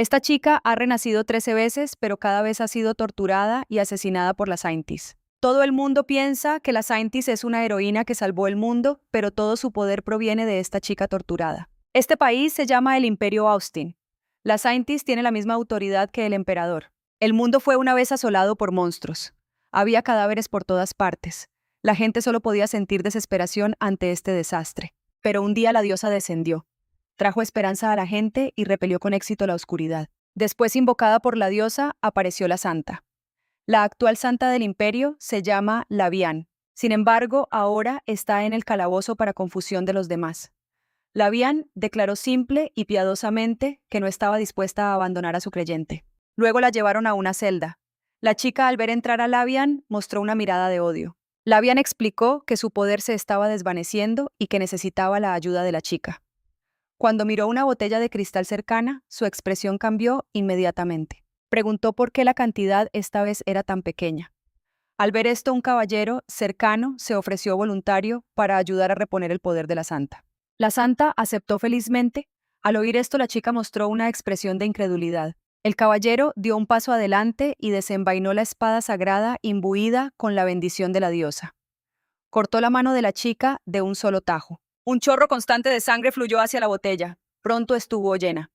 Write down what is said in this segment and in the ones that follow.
Esta chica ha renacido 13 veces, pero cada vez ha sido torturada y asesinada por la Saintis. Todo el mundo piensa que la Saintis es una heroína que salvó el mundo, pero todo su poder proviene de esta chica torturada. Este país se llama el Imperio Austin. La Saintis tiene la misma autoridad que el emperador. El mundo fue una vez asolado por monstruos. Había cadáveres por todas partes. La gente solo podía sentir desesperación ante este desastre. Pero un día la diosa descendió. Trajo esperanza a la gente y repelió con éxito la oscuridad. Después, invocada por la diosa, apareció la santa. La actual santa del imperio se llama Labián. Sin embargo, ahora está en el calabozo para confusión de los demás. Labián declaró simple y piadosamente que no estaba dispuesta a abandonar a su creyente. Luego la llevaron a una celda. La chica, al ver entrar a Labián, mostró una mirada de odio. Labián explicó que su poder se estaba desvaneciendo y que necesitaba la ayuda de la chica. Cuando miró una botella de cristal cercana, su expresión cambió inmediatamente. Preguntó por qué la cantidad esta vez era tan pequeña. Al ver esto, un caballero cercano se ofreció voluntario para ayudar a reponer el poder de la santa. La santa aceptó felizmente. Al oír esto, la chica mostró una expresión de incredulidad. El caballero dio un paso adelante y desenvainó la espada sagrada imbuida con la bendición de la diosa. Cortó la mano de la chica de un solo tajo. Un chorro constante de sangre fluyó hacia la botella. Pronto estuvo llena.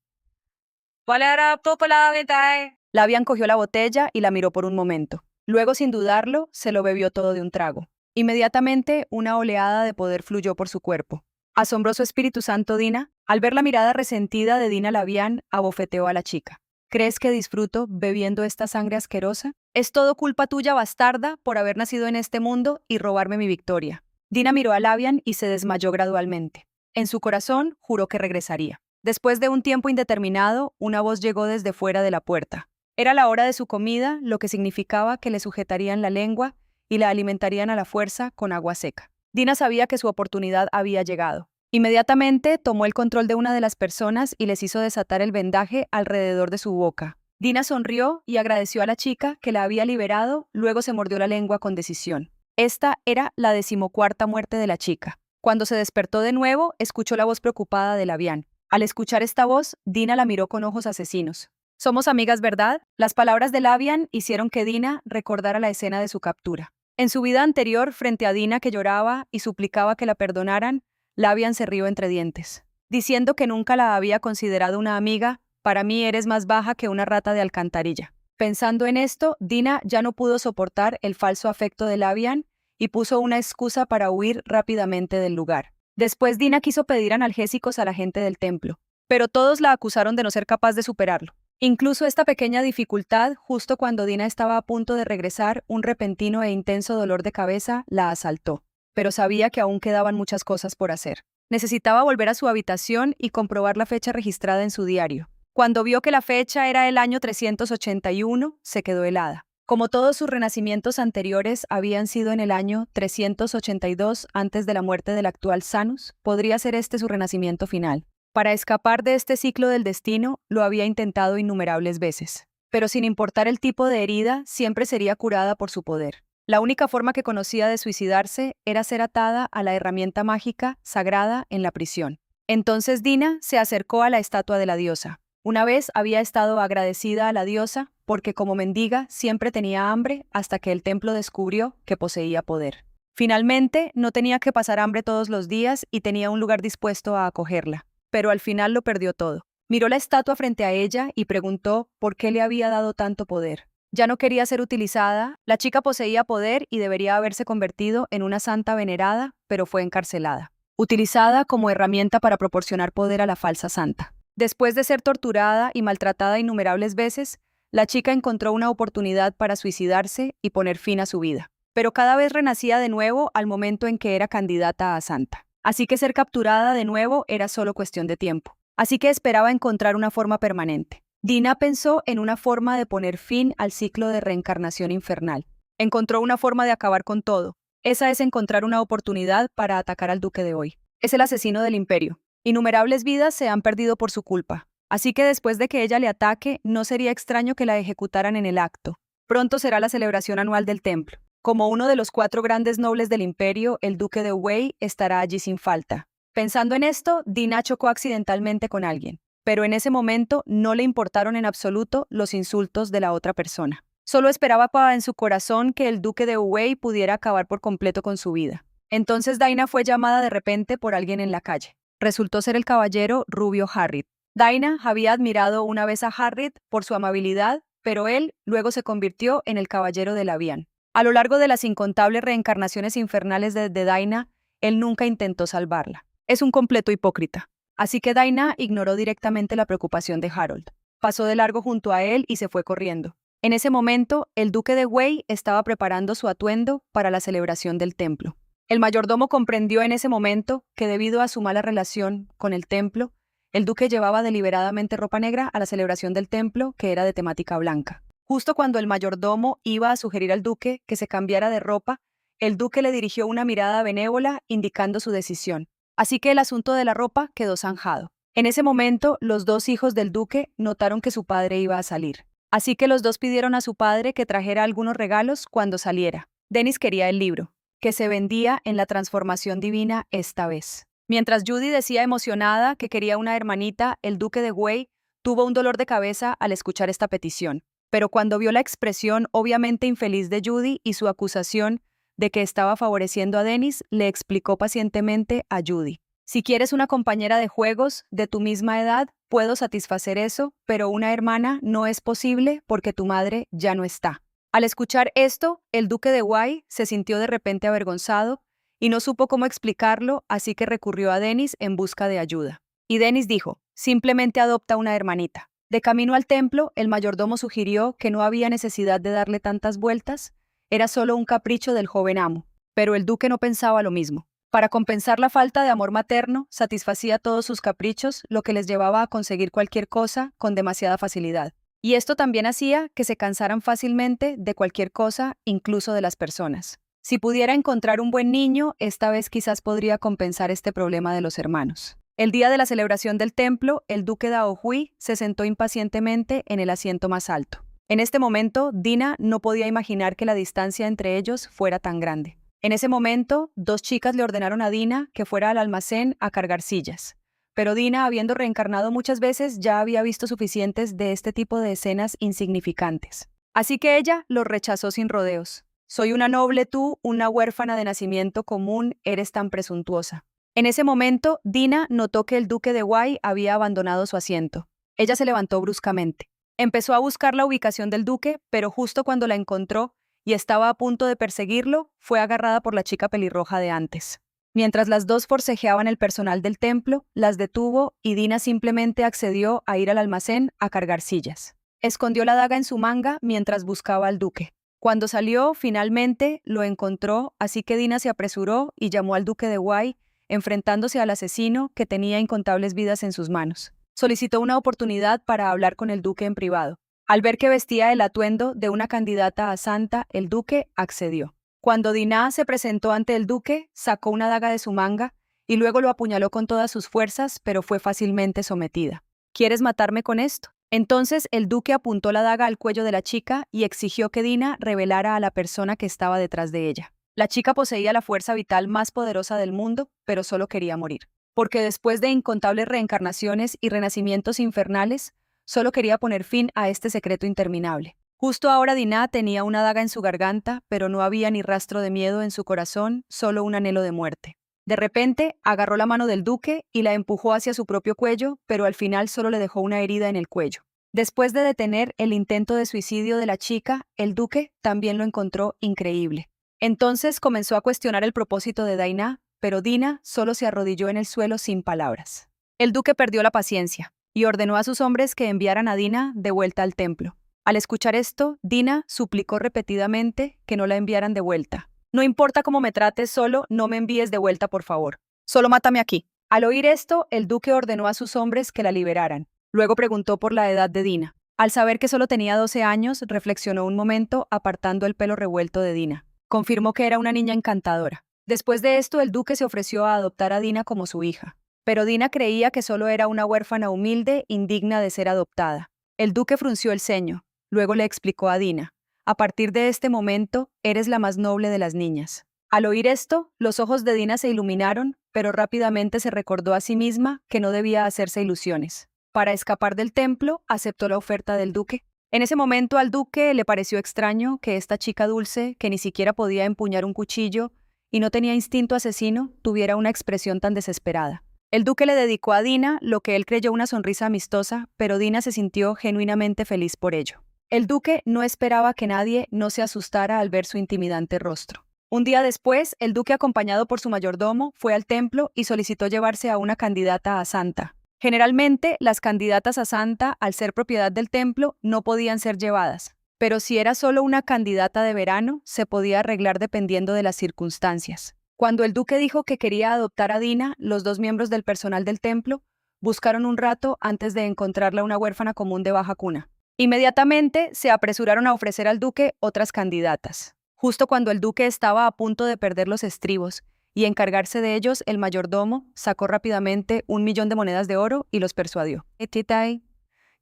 Labián cogió la botella y la miró por un momento. Luego, sin dudarlo, se lo bebió todo de un trago. Inmediatamente, una oleada de poder fluyó por su cuerpo. Asombró su Espíritu Santo Dina. Al ver la mirada resentida de Dina, Labián abofeteó a la chica. ¿Crees que disfruto bebiendo esta sangre asquerosa? Es todo culpa tuya, bastarda, por haber nacido en este mundo y robarme mi victoria. Dina miró a Labián y se desmayó gradualmente. En su corazón, juró que regresaría. Después de un tiempo indeterminado, una voz llegó desde fuera de la puerta. Era la hora de su comida, lo que significaba que le sujetarían la lengua y la alimentarían a la fuerza con agua seca. Dina sabía que su oportunidad había llegado. Inmediatamente tomó el control de una de las personas y les hizo desatar el vendaje alrededor de su boca. Dina sonrió y agradeció a la chica que la había liberado, luego se mordió la lengua con decisión. Esta era la 14ª muerte de la chica. Cuando se despertó de nuevo, escuchó la voz preocupada de Labián. Al escuchar esta voz, Dina la miró con ojos asesinos. «Somos amigas, ¿verdad?». Las palabras de Labián hicieron que Dina recordara la escena de su captura. En su vida anterior, frente a Dina que lloraba y suplicaba que la perdonaran, Labián se rió entre dientes, diciendo que nunca la había considerado una amiga. «Para mí eres más baja que una rata de alcantarilla». Pensando en esto, Dina ya no pudo soportar el falso afecto de Labián y puso una excusa para huir rápidamente del lugar. Después Dina quiso pedir analgésicos a la gente del templo, pero todos la acusaron de no ser capaz de superarlo. Incluso esta pequeña dificultad, justo cuando Dina estaba a punto de regresar, un repentino e intenso dolor de cabeza la asaltó. Pero sabía que aún quedaban muchas cosas por hacer. Necesitaba volver a su habitación y comprobar la fecha registrada en su diario. Cuando vio que la fecha era el año 381, se quedó helada. Como todos sus renacimientos anteriores habían sido en el año 382 antes de la muerte del actual Sanus, podría ser este su renacimiento final. Para escapar de este ciclo del destino, lo había intentado innumerables veces. Pero sin importar el tipo de herida, siempre sería curada por su poder. La única forma que conocía de suicidarse era ser atada a la herramienta mágica sagrada en la prisión. Entonces Dina se acercó a la estatua de la diosa. Una vez había estado agradecida a la diosa porque como mendiga siempre tenía hambre hasta que el templo descubrió que poseía poder. Finalmente, no tenía que pasar hambre todos los días y tenía un lugar dispuesto a acogerla. Pero al final lo perdió todo. Miró la estatua frente a ella y preguntó por qué le había dado tanto poder. Ya no quería ser utilizada, la chica poseía poder y debería haberse convertido en una santa venerada, pero fue encarcelada. Utilizada como herramienta para proporcionar poder a la falsa santa. Después de ser torturada y maltratada innumerables veces, la chica encontró una oportunidad para suicidarse y poner fin a su vida. Pero cada vez renacía de nuevo al momento en que era candidata a santa. Así que ser capturada de nuevo era solo cuestión de tiempo. Así que esperaba encontrar una forma permanente. Dina pensó en una forma de poner fin al ciclo de reencarnación infernal. Encontró una forma de acabar con todo. Esa es encontrar una oportunidad para atacar al duque de hoy. Es el asesino del imperio. Innumerables vidas se han perdido por su culpa. Así que después de que ella le ataque, no sería extraño que la ejecutaran en el acto. Pronto será la celebración anual del templo. Como uno de los 4 grandes nobles del imperio, el duque de Wei estará allí sin falta. Pensando en esto, Dina chocó accidentalmente con alguien. pero en ese momento no le importaron en absoluto los insultos de la otra persona. Solo esperaba en su corazón que el duque de Wei pudiera acabar por completo con su vida. Entonces Daina fue llamada de repente por alguien en la calle. Resultó ser el caballero rubio Harriet. Daina había admirado una vez a Harriet por su amabilidad, pero él luego se convirtió en el caballero de Labian. A lo largo de las incontables reencarnaciones infernales de Daina, él nunca intentó salvarla. Es un completo hipócrita. Así que Daina ignoró directamente la preocupación de Harold. Pasó de largo junto a él y se fue corriendo. En ese momento, el duque de Wei estaba preparando su atuendo para la celebración del templo. El mayordomo comprendió en ese momento que debido a su mala relación con el templo, el duque llevaba deliberadamente ropa negra a la celebración del templo, que era de temática blanca. Justo cuando el mayordomo iba a sugerir al duque que se cambiara de ropa, el duque le dirigió una mirada benévola indicando su decisión. Así que el asunto de la ropa quedó zanjado. En ese momento, los dos hijos del duque notaron que su padre iba a salir. Así que los dos pidieron a su padre que trajera algunos regalos cuando saliera. Dennis quería el libro, que se vendía en la transformación divina esta vez. Mientras Judy decía emocionada que quería una hermanita, el duque de Wei tuvo un dolor de cabeza al escuchar esta petición. Pero cuando vio la expresión obviamente infeliz de Judy y su acusación de que estaba favoreciendo a Dennis, le explicó pacientemente a Judy: si quieres una compañera de juegos de tu misma edad, puedo satisfacer eso, pero una hermana no es posible porque tu madre ya no está. Al escuchar esto, el duque de Wei se sintió de repente avergonzado y no supo cómo explicarlo, así que recurrió a Dennis en busca de ayuda. Y Dennis dijo: simplemente adopta una hermanita. De camino al templo, el mayordomo sugirió que no había necesidad de darle tantas vueltas, era solo un capricho del joven amo. Pero el duque no pensaba lo mismo. Para compensar la falta de amor materno, satisfacía todos sus caprichos, lo que les llevaba a conseguir cualquier cosa con demasiada facilidad. Y esto también hacía que se cansaran fácilmente de cualquier cosa, incluso de las personas. Si pudiera encontrar un buen niño, esta vez quizás podría compensar este problema de los hermanos. El día de la celebración del templo, el duque Dao Hui se sentó impacientemente en el asiento más alto. En este momento, Dina no podía imaginar que la distancia entre ellos fuera tan grande. En ese momento, dos chicas le ordenaron a Dina que fuera al almacén a cargar sillas. Pero Dina, habiendo reencarnado muchas veces, ya había visto suficientes de este tipo de escenas insignificantes. Así que ella los rechazó sin rodeos. Soy una noble tú, una huérfana de nacimiento común, eres tan presuntuosa. En ese momento, Dina notó que el duque de Wei había abandonado su asiento. Ella se levantó bruscamente. Empezó a buscar la ubicación del duque, pero justo cuando la encontró y estaba a punto de perseguirlo, fue agarrada por la chica pelirroja de antes. Mientras las dos forcejeaban el personal del templo, las detuvo y Dina simplemente accedió a ir al almacén a cargar sillas. Escondió la daga en su manga mientras buscaba al duque. Cuando salió, finalmente lo encontró, así que Dina se apresuró y llamó al duque de Wei, enfrentándose al asesino que tenía incontables vidas en sus manos. Solicitó una oportunidad para hablar con el duque en privado. Al ver que vestía el atuendo de una candidata a santa, el duque accedió. Cuando Dina se presentó ante el duque, sacó una daga de su manga y luego lo apuñaló con todas sus fuerzas, pero fue fácilmente sometida. ¿Quieres matarme con esto? Entonces el duque apuntó la daga al cuello de la chica y exigió que Dina revelara a la persona que estaba detrás de ella. La chica poseía la fuerza vital más poderosa del mundo, pero solo quería morir. Porque después de incontables reencarnaciones y renacimientos infernales, solo quería poner fin a este secreto interminable. Justo ahora Dina tenía una daga en su garganta, pero no había ni rastro de miedo en su corazón, solo un anhelo de muerte. De repente, agarró la mano del duque y la empujó hacia su propio cuello, pero al final solo le dejó una herida en el cuello. Después de detener el intento de suicidio de la chica, el duque también lo encontró increíble. Entonces comenzó a cuestionar el propósito de Dina, pero Dina solo se arrodilló en el suelo sin palabras. El duque perdió la paciencia y ordenó a sus hombres que enviaran a Dina de vuelta al templo. Al escuchar esto, Dina suplicó repetidamente que no la enviaran de vuelta. No importa cómo me trates, solo no me envíes de vuelta, por favor. Solo mátame aquí. Al oír esto, el duque ordenó a sus hombres que la liberaran. Luego preguntó por la edad de Dina. Al saber que solo tenía 12 años, reflexionó un momento apartando el pelo revuelto de Dina. Confirmó que era una niña encantadora. Después de esto, el duque se ofreció a adoptar a Dina como su hija. Pero Dina creía que solo era una huérfana humilde, indigna de ser adoptada. El duque frunció el ceño. Luego le explicó a Dina: a partir de este momento, eres la más noble de las niñas. Al oír esto, los ojos de Dina se iluminaron, pero rápidamente se recordó a sí misma que no debía hacerse ilusiones. Para escapar del templo, aceptó la oferta del duque. En ese momento al duque le pareció extraño que esta chica dulce, que ni siquiera podía empuñar un cuchillo y no tenía instinto asesino, tuviera una expresión tan desesperada. El duque le dedicó a Dina lo que él creyó una sonrisa amistosa, pero Dina se sintió genuinamente feliz por ello. El duque no esperaba que nadie no se asustara al ver su intimidante rostro. Un día después, el duque, acompañado por su mayordomo, fue al templo y solicitó llevarse a una candidata a santa. Generalmente, las candidatas a santa, al ser propiedad del templo, no podían ser llevadas, pero si era solo una candidata de verano, se podía arreglar dependiendo de las circunstancias. Cuando el duque dijo que quería adoptar a Dina, los dos miembros del personal del templo buscaron un rato antes de encontrarla una huérfana común de baja cuna. Inmediatamente se apresuraron a ofrecer al duque otras candidatas. Justo cuando el duque estaba a punto de perder los estribos y encargarse de ellos, el mayordomo sacó rápidamente 1.000.000 de monedas de oro y los persuadió.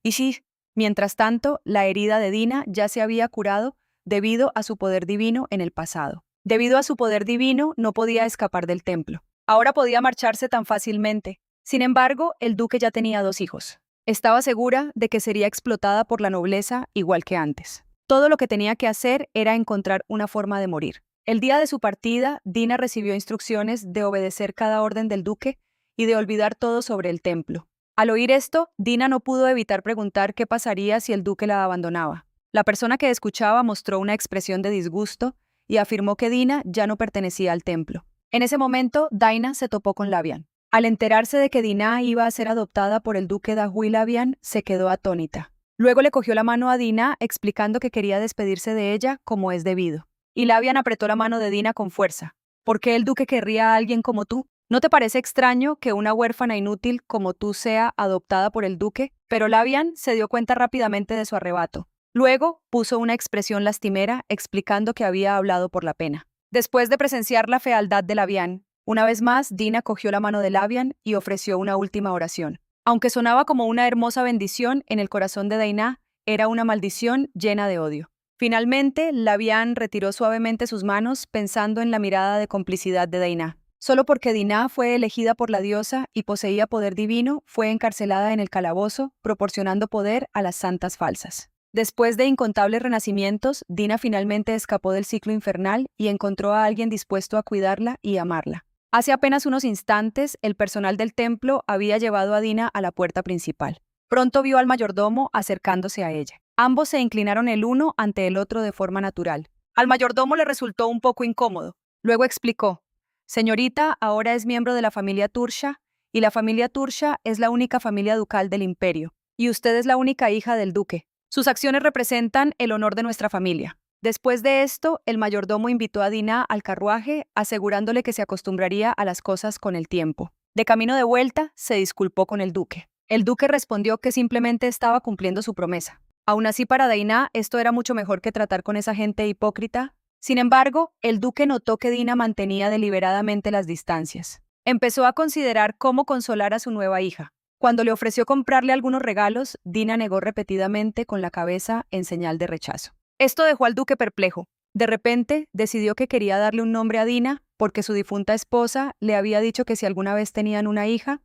Y sí, mientras tanto, la herida de Dina ya se había curado debido a su poder divino en el pasado. Debido a su poder divino, no podía escapar del templo. Ahora podía marcharse tan fácilmente. Sin embargo, el duque ya tenía 2 hijos. Estaba segura de que sería explotada por la nobleza igual que antes. Todo lo que tenía que hacer era encontrar una forma de morir. El día de su partida, Dina recibió instrucciones de obedecer cada orden del duque y de olvidar todo sobre el templo. Al oír esto, Dina no pudo evitar preguntar qué pasaría si el duque la abandonaba. La persona que escuchaba mostró una expresión de disgusto y afirmó que Dina ya no pertenecía al templo. En ese momento, Daina se topó con Lavian. Al enterarse de que Dina iba a ser adoptada por el duque Dahui Lavian, se quedó atónita. Luego le cogió la mano a Dina, explicando que quería despedirse de ella como es debido. Y Lavian apretó la mano de Dina con fuerza. ¿Por qué el duque querría a alguien como tú? ¿No te parece extraño que una huérfana inútil como tú sea adoptada por el duque? Pero Lavian se dio cuenta rápidamente de su arrebato. Luego puso una expresión lastimera, explicando que había hablado por la pena. Después de presenciar la fealdad de Lavian, una vez más Dina cogió la mano de Lavian y ofreció una última oración. Aunque sonaba como una hermosa bendición, en el corazón de Dina era una maldición llena de odio. Finalmente, Lavian retiró suavemente sus manos, pensando en la mirada de complicidad de Dina. Solo porque Dina fue elegida por la diosa y poseía poder divino, fue encarcelada en el calabozo, proporcionando poder a las santas falsas. Después de incontables renacimientos, Dina finalmente escapó del ciclo infernal y encontró a alguien dispuesto a cuidarla y amarla. Hace apenas unos instantes, el personal del templo había llevado a Dina a la puerta principal. Pronto vio al mayordomo acercándose a ella. Ambos se inclinaron el uno ante el otro de forma natural. Al mayordomo le resultó un poco incómodo. Luego explicó: «Señorita, ahora es miembro de la familia Tursha, y la familia Tursha es la única familia ducal del imperio, y usted es la única hija del duque. Sus acciones representan el honor de nuestra familia». Después de esto, el mayordomo invitó a Dina al carruaje, asegurándole que se acostumbraría a las cosas con el tiempo. De camino de vuelta, se disculpó con el duque. El duque respondió que simplemente estaba cumpliendo su promesa. Aún así, para Dina, esto era mucho mejor que tratar con esa gente hipócrita. Sin embargo, el duque notó que Dina mantenía deliberadamente las distancias. Empezó a considerar cómo consolar a su nueva hija. Cuando le ofreció comprarle algunos regalos, Dina negó repetidamente con la cabeza en señal de rechazo. Esto dejó al duque perplejo. De repente, decidió que quería darle un nombre a Dina porque su difunta esposa le había dicho que si alguna vez tenían una hija,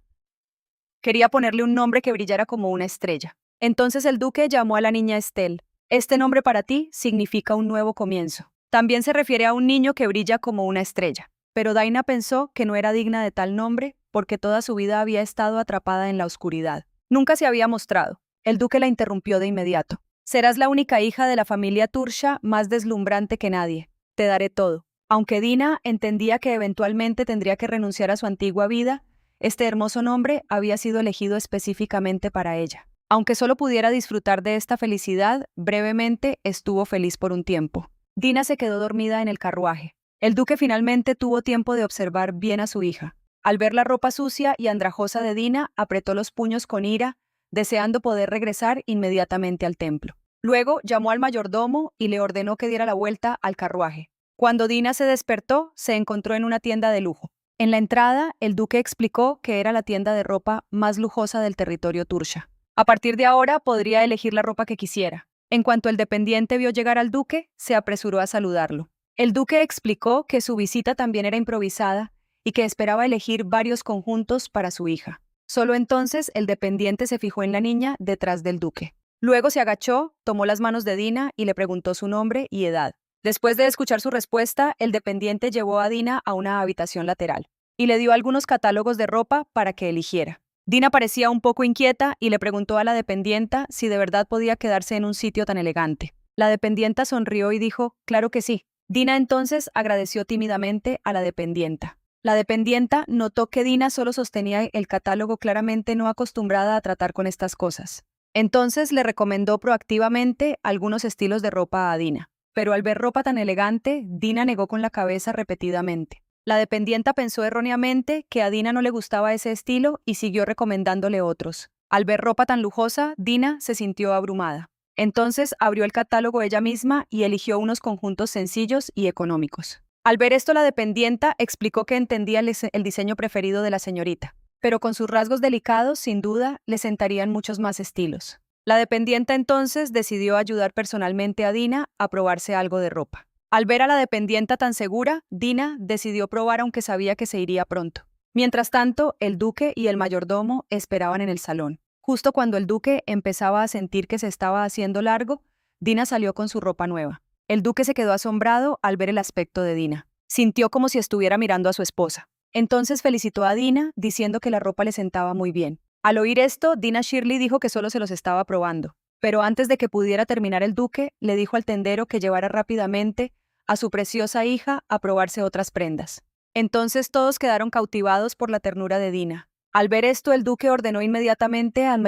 quería ponerle un nombre que brillara como una estrella. Entonces el duque llamó a la niña Estelle. Este nombre para ti significa un nuevo comienzo. También se refiere a un niño que brilla como una estrella. Pero Daina pensó que no era digna de tal nombre porque toda su vida había estado atrapada en la oscuridad. Nunca se había mostrado. El duque la interrumpió de inmediato. Serás la única hija de la familia Tursha más deslumbrante que nadie. Te daré todo. Aunque Dina entendía que eventualmente tendría que renunciar a su antigua vida, este hermoso nombre había sido elegido específicamente para ella. Aunque solo pudiera disfrutar de esta felicidad, brevemente estuvo feliz por un tiempo. Dina se quedó dormida en el carruaje. El duque finalmente tuvo tiempo de observar bien a su hija. Al ver la ropa sucia y andrajosa de Dina, apretó los puños con ira, deseando poder regresar inmediatamente al templo. Luego llamó al mayordomo y le ordenó que diera la vuelta al carruaje. Cuando Dina se despertó, se encontró en una tienda de lujo. En la entrada, el duque explicó que era la tienda de ropa más lujosa del territorio Tursha. A partir de ahora podría elegir la ropa que quisiera. En cuanto el dependiente vio llegar al duque, se apresuró a saludarlo. El duque explicó que su visita también era improvisada y que esperaba elegir varios conjuntos para su hija. Solo entonces el dependiente se fijó en la niña detrás del duque. Luego se agachó, tomó las manos de Dina y le preguntó su nombre y edad. Después de escuchar su respuesta, el dependiente llevó a Dina a una habitación lateral y le dio algunos catálogos de ropa para que eligiera. Dina parecía un poco inquieta y le preguntó a la dependienta si de verdad podía quedarse en un sitio tan elegante. La dependienta sonrió y dijo, claro que sí. Dina entonces agradeció tímidamente a la dependienta. La dependienta notó que Dina solo sostenía el catálogo, claramente no acostumbrada a tratar con estas cosas. Entonces le recomendó proactivamente algunos estilos de ropa a Dina. Pero al ver ropa tan elegante, Dina negó con la cabeza repetidamente. La dependienta pensó erróneamente que a Dina no le gustaba ese estilo y siguió recomendándole otros. Al ver ropa tan lujosa, Dina se sintió abrumada. Entonces abrió el catálogo ella misma y eligió unos conjuntos sencillos y económicos. Al ver esto, la dependienta explicó que entendía el diseño preferido de la señorita, pero con sus rasgos delicados, sin duda, le sentarían muchos más estilos. La dependienta entonces decidió ayudar personalmente a Dina a probarse algo de ropa. Al ver a la dependienta tan segura, Dina decidió probar aunque sabía que se iría pronto. Mientras tanto, el duque y el mayordomo esperaban en el salón. Justo cuando el duque empezaba a sentir que se estaba haciendo largo, Dina salió con su ropa nueva. El duque se quedó asombrado al ver el aspecto de Dina. Sintió como si estuviera mirando a su esposa. Entonces felicitó a Dina, diciendo que la ropa le sentaba muy bien. Al oír esto, Dina Shirley dijo que solo se los estaba probando. Pero antes de que pudiera terminar, el duque le dijo al tendero que llevara rápidamente a su preciosa hija a probarse otras prendas. Entonces todos quedaron cautivados por la ternura de Dina. Al ver esto, el duque ordenó inmediatamente al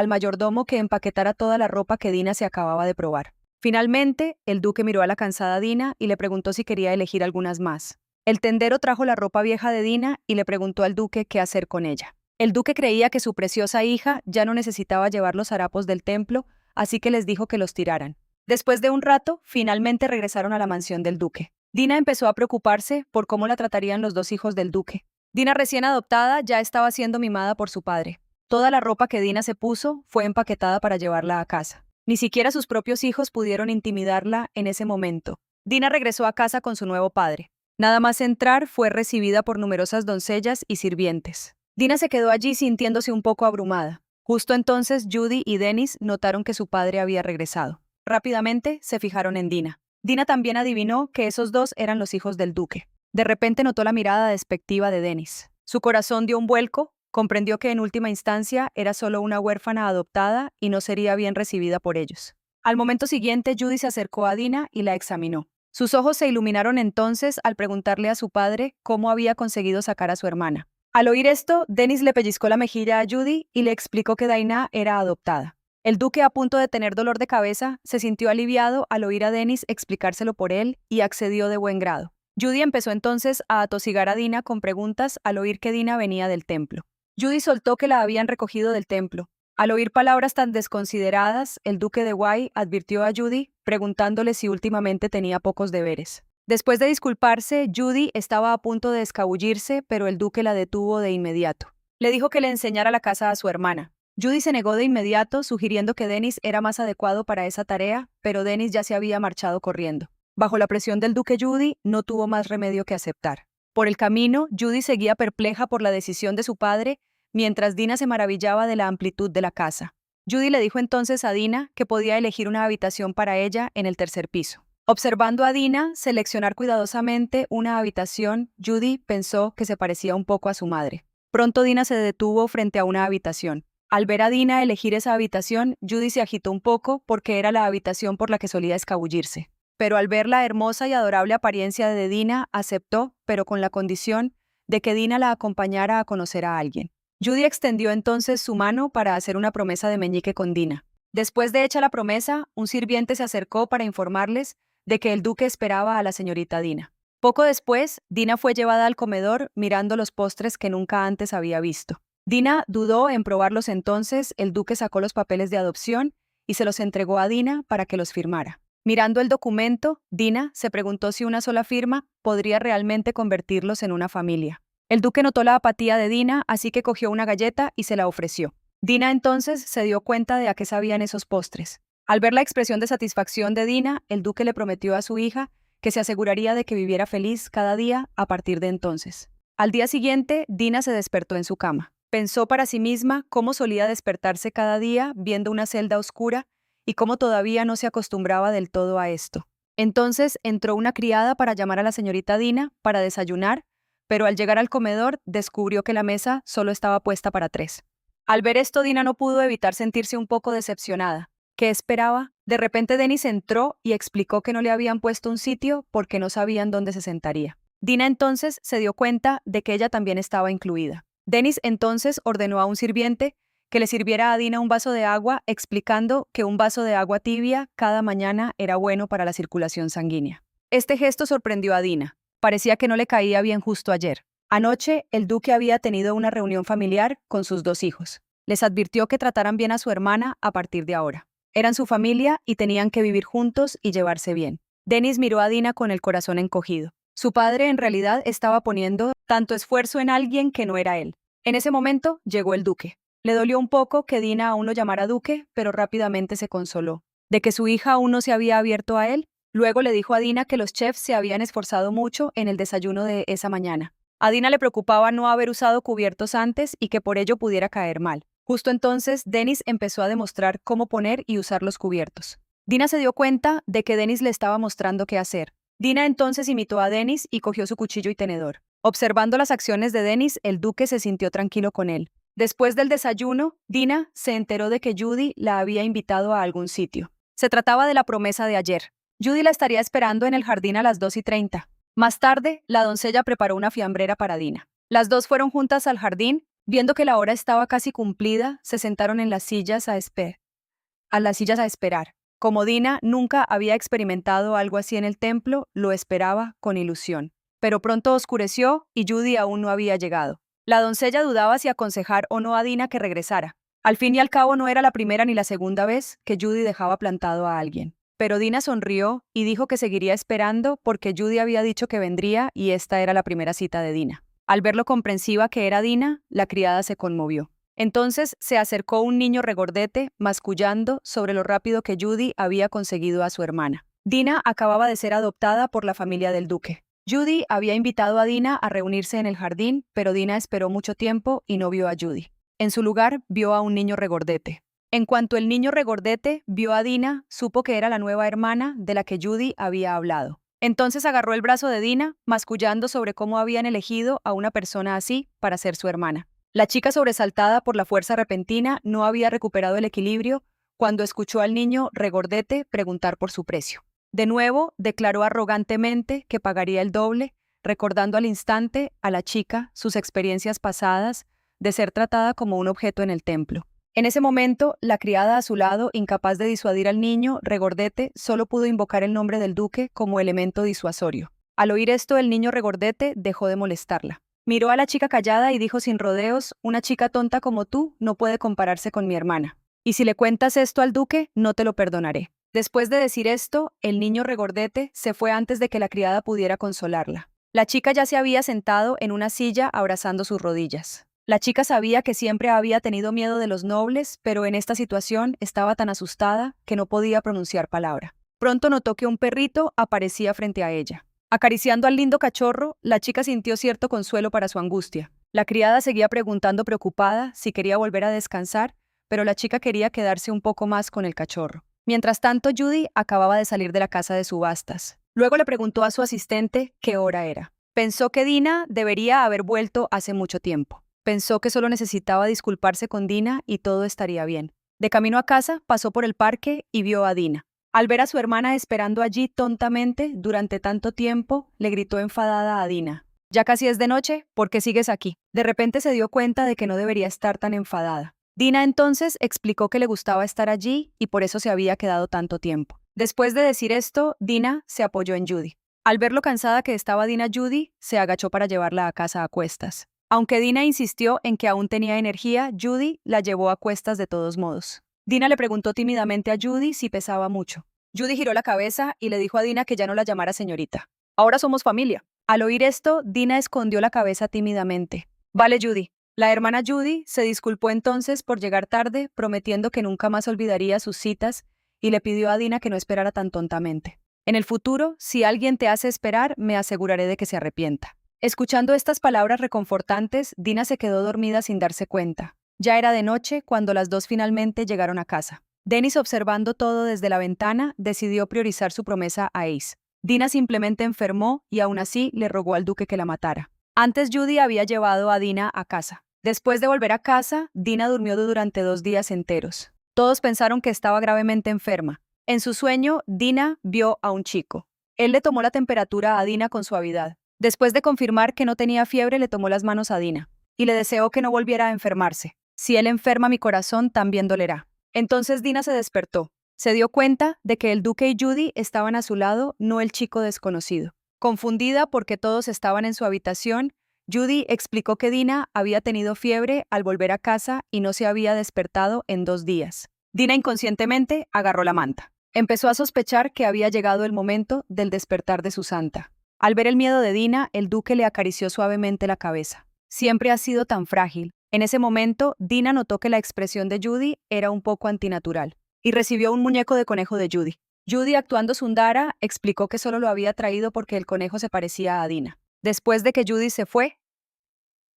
mayordomo, que empaquetara toda la ropa que Dina se acababa de probar. Finalmente, el duque miró a la cansada Dina y le preguntó si quería elegir algunas más. El tendero trajo la ropa vieja de Dina y le preguntó al duque qué hacer con ella. El duque creía que su preciosa hija ya no necesitaba llevar los harapos del templo, así que les dijo que los tiraran. Después de un rato, finalmente regresaron a la mansión del duque. Dina empezó a preocuparse por cómo la tratarían los dos hijos del duque. Dina, recién adoptada, ya estaba siendo mimada por su padre. Toda la ropa que Dina se puso fue empaquetada para llevarla a casa. Ni siquiera sus propios hijos pudieron intimidarla en ese momento. Dina regresó a casa con su nuevo padre. Nada más entrar, fue recibida por numerosas doncellas y sirvientes. Dina se quedó allí sintiéndose un poco abrumada. Justo entonces, Judy y Dennis notaron que su padre había regresado. Rápidamente se fijaron en Dina. Dina también adivinó que esos dos eran los hijos del duque. De repente notó la mirada despectiva de Dennis. Su corazón dio un vuelco, comprendió que en última instancia era solo una huérfana adoptada y no sería bien recibida por ellos. Al momento siguiente, Judy se acercó a Dina y la examinó. Sus ojos se iluminaron entonces al preguntarle a su padre cómo había conseguido sacar a su hermana. Al oír esto, Dennis le pellizcó la mejilla a Judy y le explicó que Dina era adoptada. El duque, a punto de tener dolor de cabeza, se sintió aliviado al oír a Dennis explicárselo por él y accedió de buen grado. Judy empezó entonces a atosigar a Dina con preguntas al oír que Dina venía del templo. Judy soltó que la habían recogido del templo. Al oír palabras tan desconsideradas, el duque de Guay advirtió a Judy, preguntándole si últimamente tenía pocos deberes. Después de disculparse, Judy estaba a punto de escabullirse, pero el duque la detuvo de inmediato. Le dijo que le enseñara la casa a su hermana. Judy se negó de inmediato, sugiriendo que Dennis era más adecuado para esa tarea, pero Dennis ya se había marchado corriendo. Bajo la presión del duque, Judy no tuvo más remedio que aceptar. Por el camino, Judy seguía perpleja por la decisión de su padre, mientras Dina se maravillaba de la amplitud de la casa. Judy le dijo entonces a Dina que podía elegir una habitación para ella en el tercer piso. Observando a Dina seleccionar cuidadosamente una habitación, Judy pensó que se parecía un poco a su madre. Pronto Dina se detuvo frente a una habitación. Al ver a Dina elegir esa habitación, Judy se agitó un poco porque era la habitación por la que solía escabullirse. Pero al ver la hermosa y adorable apariencia de Dina, aceptó, pero con la condición de que Dina la acompañara a conocer a alguien. Judy extendió entonces su mano para hacer una promesa de meñique con Dina. Después de hecha la promesa, un sirviente se acercó para informarles de que el duque esperaba a la señorita Dina. Poco después, Dina fue llevada al comedor mirando los postres que nunca antes había visto. Dina dudó en probarlos, entonces el duque sacó los papeles de adopción y se los entregó a Dina para que los firmara. Mirando el documento, Dina se preguntó si una sola firma podría realmente convertirlos en una familia. El duque notó la apatía de Dina, así que cogió una galleta y se la ofreció. Dina entonces se dio cuenta de a qué sabían esos postres. Al ver la expresión de satisfacción de Dina, el duque le prometió a su hija que se aseguraría de que viviera feliz cada día a partir de entonces. Al día siguiente, Dina se despertó en su cama. Pensó para sí misma cómo solía despertarse cada día viendo una celda oscura y cómo todavía no se acostumbraba del todo a esto. Entonces entró una criada para llamar a la señorita Dina para desayunar, pero al llegar al comedor descubrió que la mesa solo estaba puesta para 3. Al ver esto, Dina no pudo evitar sentirse un poco decepcionada. ¿Qué esperaba? De repente Dennis entró y explicó que no le habían puesto un sitio porque no sabían dónde se sentaría. Dina entonces se dio cuenta de que ella también estaba incluida. Dennis entonces ordenó a un sirviente que le sirviera a Dina un vaso de agua, explicando que un vaso de agua tibia cada mañana era bueno para la circulación sanguínea. Este gesto sorprendió a Dina. Parecía que no le caía bien justo ayer. Anoche, el duque había tenido una reunión familiar con sus 2 hijos. Les advirtió que trataran bien a su hermana a partir de ahora. Eran su familia y tenían que vivir juntos y llevarse bien. Dennis miró a Dina con el corazón encogido. Su padre en realidad estaba poniendo tanto esfuerzo en alguien que no era él. En ese momento llegó el duque. Le dolió un poco que Dina aún lo llamara duque, pero rápidamente se consoló. De que su hija aún no se había abierto a él, luego le dijo a Dina que los chefs se habían esforzado mucho en el desayuno de esa mañana. A Dina le preocupaba no haber usado cubiertos antes y que por ello pudiera caer mal. Justo entonces, Dennis empezó a demostrar cómo poner y usar los cubiertos. Dina se dio cuenta de que Dennis le estaba mostrando qué hacer. Dina entonces imitó a Dennis y cogió su cuchillo y tenedor. Observando las acciones de Dennis, el duque se sintió tranquilo con él. Después del desayuno, Dina se enteró de que Judy la había invitado a algún sitio. Se trataba de la promesa de ayer. Judy la estaría esperando en el jardín a las 2:30. Más tarde, la doncella preparó una fiambrera para Dina. Las dos fueron juntas al jardín. Viendo que la hora estaba casi cumplida, se sentaron en las sillas a esperar. Como Dina nunca había experimentado algo así en el templo, lo esperaba con ilusión. Pero pronto oscureció y Judy aún no había llegado. La doncella dudaba si aconsejar o no a Dina que regresara. Al fin y al cabo no era la primera ni la segunda vez que Judy dejaba plantado a alguien. Pero Dina sonrió y dijo que seguiría esperando porque Judy había dicho que vendría y esta era la primera cita de Dina. Al ver lo comprensiva que era Dina, la criada se conmovió. Entonces se acercó un niño regordete, mascullando sobre lo rápido que Judy había conseguido a su hermana. Dina acababa de ser adoptada por la familia del duque. Judy había invitado a Dina a reunirse en el jardín, pero Dina esperó mucho tiempo y no vio a Judy. En su lugar, vio a un niño regordete. En cuanto el niño regordete vio a Dina, supo que era la nueva hermana de la que Judy había hablado. Entonces agarró el brazo de Dina, mascullando sobre cómo habían elegido a una persona así para ser su hermana. La chica, sobresaltada por la fuerza repentina, no había recuperado el equilibrio cuando escuchó al niño regordete preguntar por su precio. De nuevo, declaró arrogantemente que pagaría el doble, recordando al instante a la chica sus experiencias pasadas de ser tratada como un objeto en el templo. En ese momento, la criada a su lado, incapaz de disuadir al niño regordete, solo pudo invocar el nombre del duque como elemento disuasorio. Al oír esto, el niño regordete dejó de molestarla. Miró a la chica callada y dijo sin rodeos: «Una chica tonta como tú no puede compararse con mi hermana. Y si le cuentas esto al duque, no te lo perdonaré». Después de decir esto, el niño regordete se fue antes de que la criada pudiera consolarla. La chica ya se había sentado en una silla abrazando sus rodillas. La chica sabía que siempre había tenido miedo de los nobles, pero en esta situación estaba tan asustada que no podía pronunciar palabra. Pronto notó que un perrito aparecía frente a ella. Acariciando al lindo cachorro, la chica sintió cierto consuelo para su angustia. La criada seguía preguntando preocupada si quería volver a descansar, pero la chica quería quedarse un poco más con el cachorro. Mientras tanto, Judy acababa de salir de la casa de subastas. Luego le preguntó a su asistente qué hora era. Pensó que Dina debería haber vuelto hace mucho tiempo. Pensó que solo necesitaba disculparse con Dina y todo estaría bien. De camino a casa, pasó por el parque y vio a Dina. Al ver a su hermana esperando allí tontamente durante tanto tiempo, le gritó enfadada a Dina: «Ya casi es de noche, ¿por qué sigues aquí?». De repente se dio cuenta de que no debería estar tan enfadada. Dina entonces explicó que le gustaba estar allí y por eso se había quedado tanto tiempo. Después de decir esto, Dina se apoyó en Judy. Al ver lo cansada que estaba Dina, Judy se agachó para llevarla a casa a cuestas. Aunque Dina insistió en que aún tenía energía, Judy la llevó a cuestas de todos modos. Dina le preguntó tímidamente a Judy si pesaba mucho. Judy giró la cabeza y le dijo a Dina que ya no la llamara señorita. «Ahora somos familia». Al oír esto, Dina escondió la cabeza tímidamente. «Vale, Judy». La hermana Judy se disculpó entonces por llegar tarde, prometiendo que nunca más olvidaría sus citas, y le pidió a Dina que no esperara tan tontamente. «En el futuro, si alguien te hace esperar, me aseguraré de que se arrepienta». Escuchando estas palabras reconfortantes, Dina se quedó dormida sin darse cuenta. Ya era de noche cuando las dos finalmente llegaron a casa. Dennis, observando todo desde la ventana, decidió priorizar su promesa a Ace. Dina simplemente enfermó y aún así le rogó al duque que la matara. Antes Judy había llevado a Dina a casa. Después de volver a casa, Dina durmió durante 2 días enteros. Todos pensaron que estaba gravemente enferma. En su sueño, Dina vio a un chico. Él le tomó la temperatura a Dina con suavidad. Después de confirmar que no tenía fiebre, le tomó las manos a Dina y le deseó que no volviera a enfermarse. Si él enferma mi corazón, también dolerá. Entonces Dina se despertó. Se dio cuenta de que el duque y Judy estaban a su lado, no el chico desconocido. Confundida porque todos estaban en su habitación, Judy explicó que Dina había tenido fiebre al volver a casa y no se había despertado en 2 días. Dina inconscientemente agarró la manta. Empezó a sospechar que había llegado el momento del despertar de su santa. Al ver el miedo de Dina, el duque le acarició suavemente la cabeza. Siempre ha sido tan frágil. En ese momento, Dina notó que la expresión de Judy era un poco antinatural y recibió un muñeco de conejo de Judy. Judy, actuando Sundara, explicó que solo lo había traído porque el conejo se parecía a Dina. Después de que Judy se fue,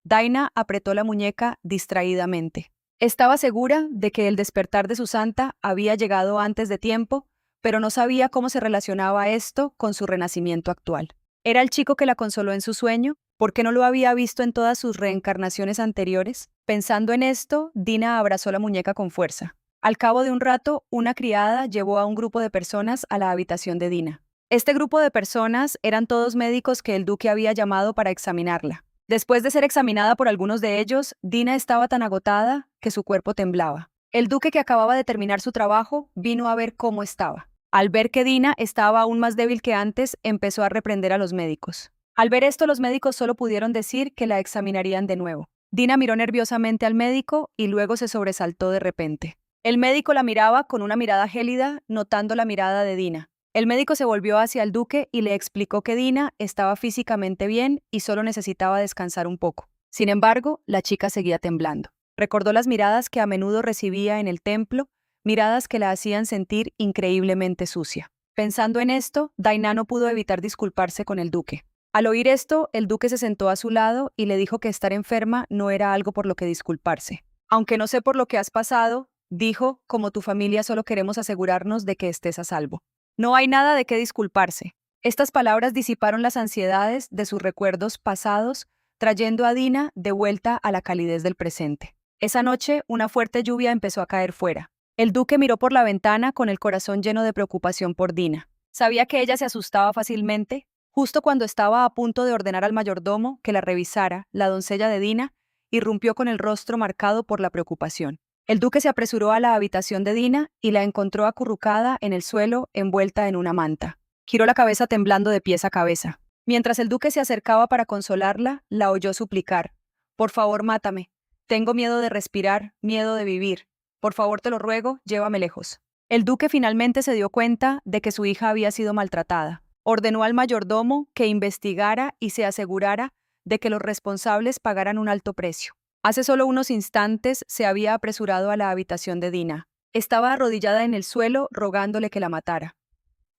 Dina apretó la muñeca distraídamente. Estaba segura de que el despertar de su santa había llegado antes de tiempo, pero no sabía cómo se relacionaba esto con su renacimiento actual. ¿Era el chico que la consoló en su sueño? ¿Por qué no lo había visto en todas sus reencarnaciones anteriores? Pensando en esto, Dina abrazó la muñeca con fuerza. Al cabo de un rato, una criada llevó a un grupo de personas a la habitación de Dina. Este grupo de personas eran todos médicos que el duque había llamado para examinarla. Después de ser examinada por algunos de ellos, Dina estaba tan agotada que su cuerpo temblaba. El duque, que acababa de terminar su trabajo, vino a ver cómo estaba. Al ver que Dina estaba aún más débil que antes, empezó a reprender a los médicos. Al ver esto, los médicos solo pudieron decir que la examinarían de nuevo. Dina miró nerviosamente al médico y luego se sobresaltó de repente. El médico la miraba con una mirada gélida, notando la mirada de Dina. El médico se volvió hacia el duque y le explicó que Dina estaba físicamente bien y solo necesitaba descansar un poco. Sin embargo, la chica seguía temblando. Recordó las miradas que a menudo recibía en el templo, miradas que la hacían sentir increíblemente sucia. Pensando en esto, Dina no pudo evitar disculparse con el duque. Al oír esto, el duque se sentó a su lado y le dijo que estar enferma no era algo por lo que disculparse. Aunque no sé por lo que has pasado, dijo, como tu familia solo queremos asegurarnos de que estés a salvo. No hay nada de qué disculparse. Estas palabras disiparon las ansiedades de sus recuerdos pasados, trayendo a Dina de vuelta a la calidez del presente. Esa noche, una fuerte lluvia empezó a caer fuera. El duque miró por la ventana con el corazón lleno de preocupación por Dina. Sabía que ella se asustaba fácilmente. Justo cuando estaba a punto de ordenar al mayordomo que la revisara, la doncella de Dina irrumpió con el rostro marcado por la preocupación. El duque se apresuró a la habitación de Dina y la encontró acurrucada en el suelo, envuelta en una manta. Giró la cabeza temblando de pies a cabeza. Mientras el duque se acercaba para consolarla, la oyó suplicar: «Por favor, mátame. Tengo miedo de respirar, miedo de vivir. Por favor, te lo ruego, llévame lejos». El duque finalmente se dio cuenta de que su hija había sido maltratada. Ordenó al mayordomo que investigara y se asegurara de que los responsables pagaran un alto precio. Hace solo unos instantes se había apresurado a la habitación de Dina. Estaba arrodillada en el suelo rogándole que la matara.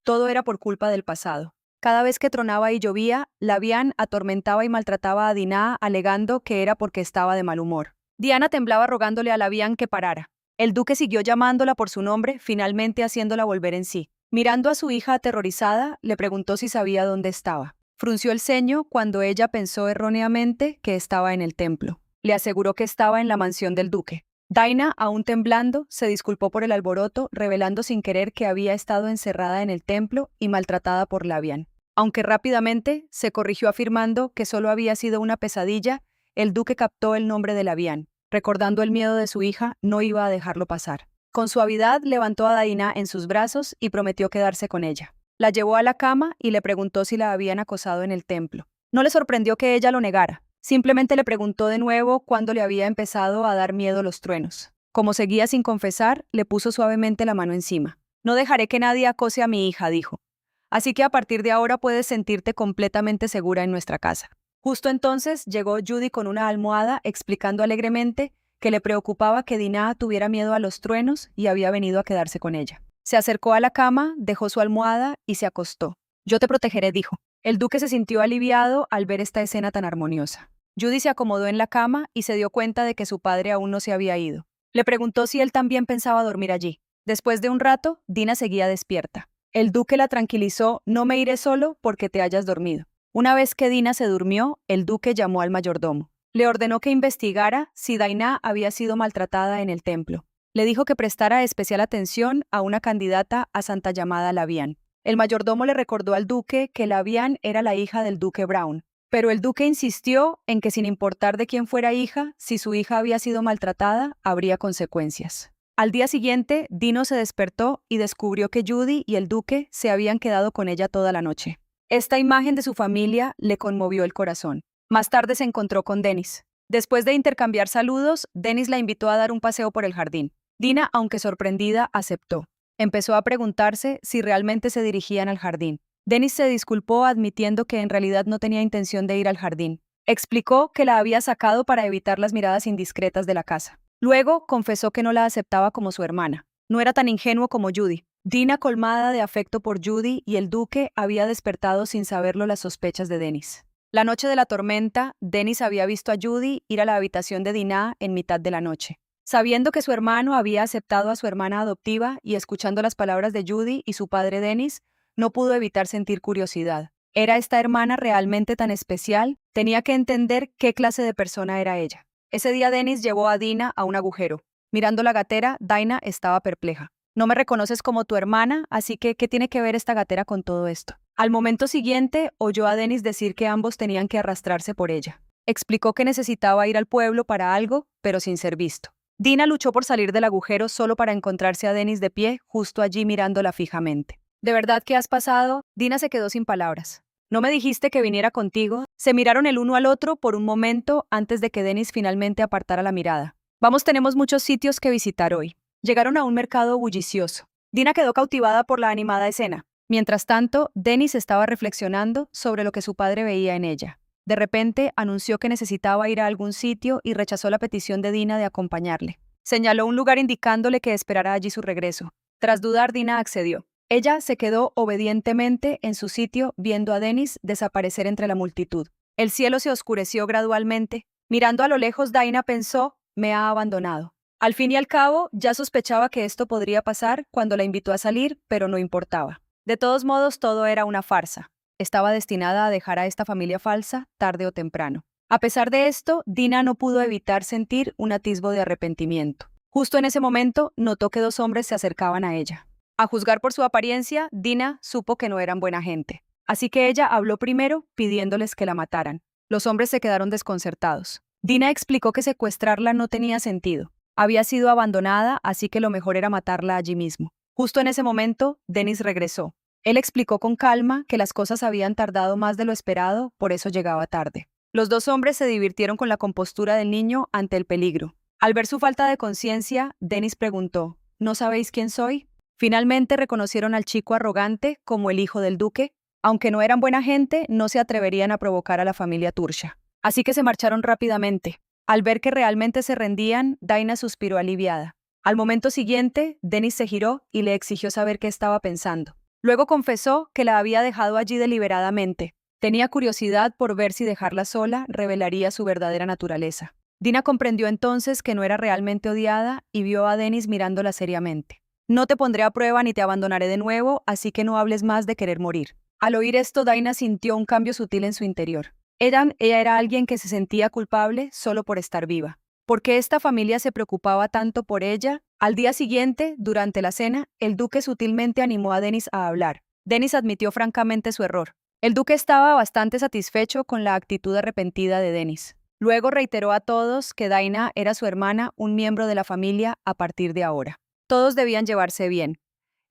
Todo era por culpa del pasado. Cada vez que tronaba y llovía, Labián atormentaba y maltrataba a Dina, alegando que era porque estaba de mal humor. Diana temblaba rogándole a Labián que parara. El duque siguió llamándola por su nombre, finalmente haciéndola volver en sí. Mirando a su hija aterrorizada, le preguntó si sabía dónde estaba. Frunció el ceño cuando ella pensó erróneamente que estaba en el templo. Le aseguró que estaba en la mansión del duque. Dina, aún temblando, se disculpó por el alboroto, revelando sin querer que había estado encerrada en el templo y maltratada por Labián. Aunque rápidamente se corrigió afirmando que solo había sido una pesadilla, el duque captó el nombre de Labián. Recordando el miedo de su hija, no iba a dejarlo pasar. Con suavidad levantó a Dina en sus brazos y prometió quedarse con ella. La llevó a la cama y le preguntó si la habían acosado en el templo. No le sorprendió que ella lo negara. Simplemente le preguntó de nuevo cuándo le había empezado a dar miedo los truenos. Como seguía sin confesar, le puso suavemente la mano encima. «No dejaré que nadie acose a mi hija», dijo. «Así que a partir de ahora puedes sentirte completamente segura en nuestra casa». Justo entonces llegó Judy con una almohada, explicando alegremente que le preocupaba que Dina tuviera miedo a los truenos y había venido a quedarse con ella. Se acercó a la cama, dejó su almohada y se acostó. «Yo te protegeré», dijo. El duque se sintió aliviado al ver esta escena tan armoniosa. Judy se acomodó en la cama y se dio cuenta de que su padre aún no se había ido. Le preguntó si él también pensaba dormir allí. Después de un rato, Dina seguía despierta. El duque la tranquilizó: no me iré solo porque te hayas dormido. Una vez que Dina se durmió, el duque llamó al mayordomo. Le ordenó que investigara si Dainá había sido maltratada en el templo. Le dijo que prestara especial atención a una candidata a santa llamada Lavian. El mayordomo le recordó al duque que Lavian era la hija del duque Brown, pero el duque insistió en que sin importar de quién fuera hija, si su hija había sido maltratada, habría consecuencias. Al día siguiente, Dino se despertó y descubrió que Judy y el duque se habían quedado con ella toda la noche. Esta imagen de su familia le conmovió el corazón. Más tarde se encontró con Dennis. Después de intercambiar saludos, Dennis la invitó a dar un paseo por el jardín. Dina, aunque sorprendida, aceptó. Empezó a preguntarse si realmente se dirigían al jardín. Dennis se disculpó admitiendo que en realidad no tenía intención de ir al jardín. Explicó que la había sacado para evitar las miradas indiscretas de la casa. Luego confesó que no la aceptaba como su hermana. No era tan ingenuo como Judy. Dina, colmada de afecto por Judy y el duque, había despertado sin saberlo las sospechas de Dennis. La noche de la tormenta, Dennis había visto a Judy ir a la habitación de Dina en mitad de la noche. Sabiendo que su hermano había aceptado a su hermana adoptiva y escuchando las palabras de Judy y su padre Dennis, no pudo evitar sentir curiosidad. ¿Era esta hermana realmente tan especial? Tenía que entender qué clase de persona era ella. Ese día Dennis llevó a Dina a un agujero. Mirando la gatera, Dina estaba perpleja. No me reconoces como tu hermana, así que ¿qué tiene que ver esta gatera con todo esto? Al momento siguiente, oyó a Dennis decir que ambos tenían que arrastrarse por ella. Explicó que necesitaba ir al pueblo para algo, pero sin ser visto. Dina luchó por salir del agujero solo para encontrarse a Dennis de pie, justo allí mirándola fijamente. ¿De verdad qué has pasado? Dina se quedó sin palabras. ¿No me dijiste que viniera contigo? Se miraron el uno al otro por un momento antes de que Dennis finalmente apartara la mirada. Vamos, tenemos muchos sitios que visitar hoy. Llegaron a un mercado bullicioso. Dina quedó cautivada por la animada escena. Mientras tanto, Dennis estaba reflexionando sobre lo que su padre veía en ella. De repente, anunció que necesitaba ir a algún sitio y rechazó la petición de Dina de acompañarle. Señaló un lugar indicándole que esperara allí su regreso. Tras dudar, Dina accedió. Ella se quedó obedientemente en su sitio viendo a Dennis desaparecer entre la multitud. El cielo se oscureció gradualmente. Mirando a lo lejos, Dina pensó: me ha abandonado. Al fin y al cabo, ya sospechaba que esto podría pasar cuando la invitó a salir, pero no importaba. De todos modos, todo era una farsa. Estaba destinada a dejar a esta familia falsa tarde o temprano. A pesar de esto, Dina no pudo evitar sentir un atisbo de arrepentimiento. Justo en ese momento, notó que dos hombres se acercaban a ella. A juzgar por su apariencia, Dina supo que no eran buena gente. Así que ella habló primero, pidiéndoles que la mataran. Los hombres se quedaron desconcertados. Dina explicó que secuestrarla no tenía sentido. Había sido abandonada, así que lo mejor era matarla allí mismo. Justo en ese momento, Dennis regresó. Él explicó con calma que las cosas habían tardado más de lo esperado, por eso llegaba tarde. Los dos hombres se divirtieron con la compostura del niño ante el peligro. Al ver su falta de conciencia, Dennis preguntó: ¿no sabéis quién soy? Finalmente reconocieron al chico arrogante como el hijo del duque. Aunque no eran buena gente, no se atreverían a provocar a la familia Tursha. Así que se marcharon rápidamente. Al ver que realmente se rendían, Dina suspiró aliviada. Al momento siguiente, Dennis se giró y le exigió saber qué estaba pensando. Luego confesó que la había dejado allí deliberadamente. Tenía curiosidad por ver si dejarla sola revelaría su verdadera naturaleza. Dina comprendió entonces que no era realmente odiada y vio a Dennis mirándola seriamente. No te pondré a prueba ni te abandonaré de nuevo, así que no hables más de querer morir. Al oír esto, Dina sintió un cambio sutil en su interior. Ella era alguien que se sentía culpable solo por estar viva. ¿Por qué esta familia se preocupaba tanto por ella? Al día siguiente, durante la cena, el duque sutilmente animó a Dennis a hablar. Dennis admitió francamente su error. El duque estaba bastante satisfecho con la actitud arrepentida de Dennis. Luego reiteró a todos que Dina era su hermana, un miembro de la familia a partir de ahora. Todos debían llevarse bien.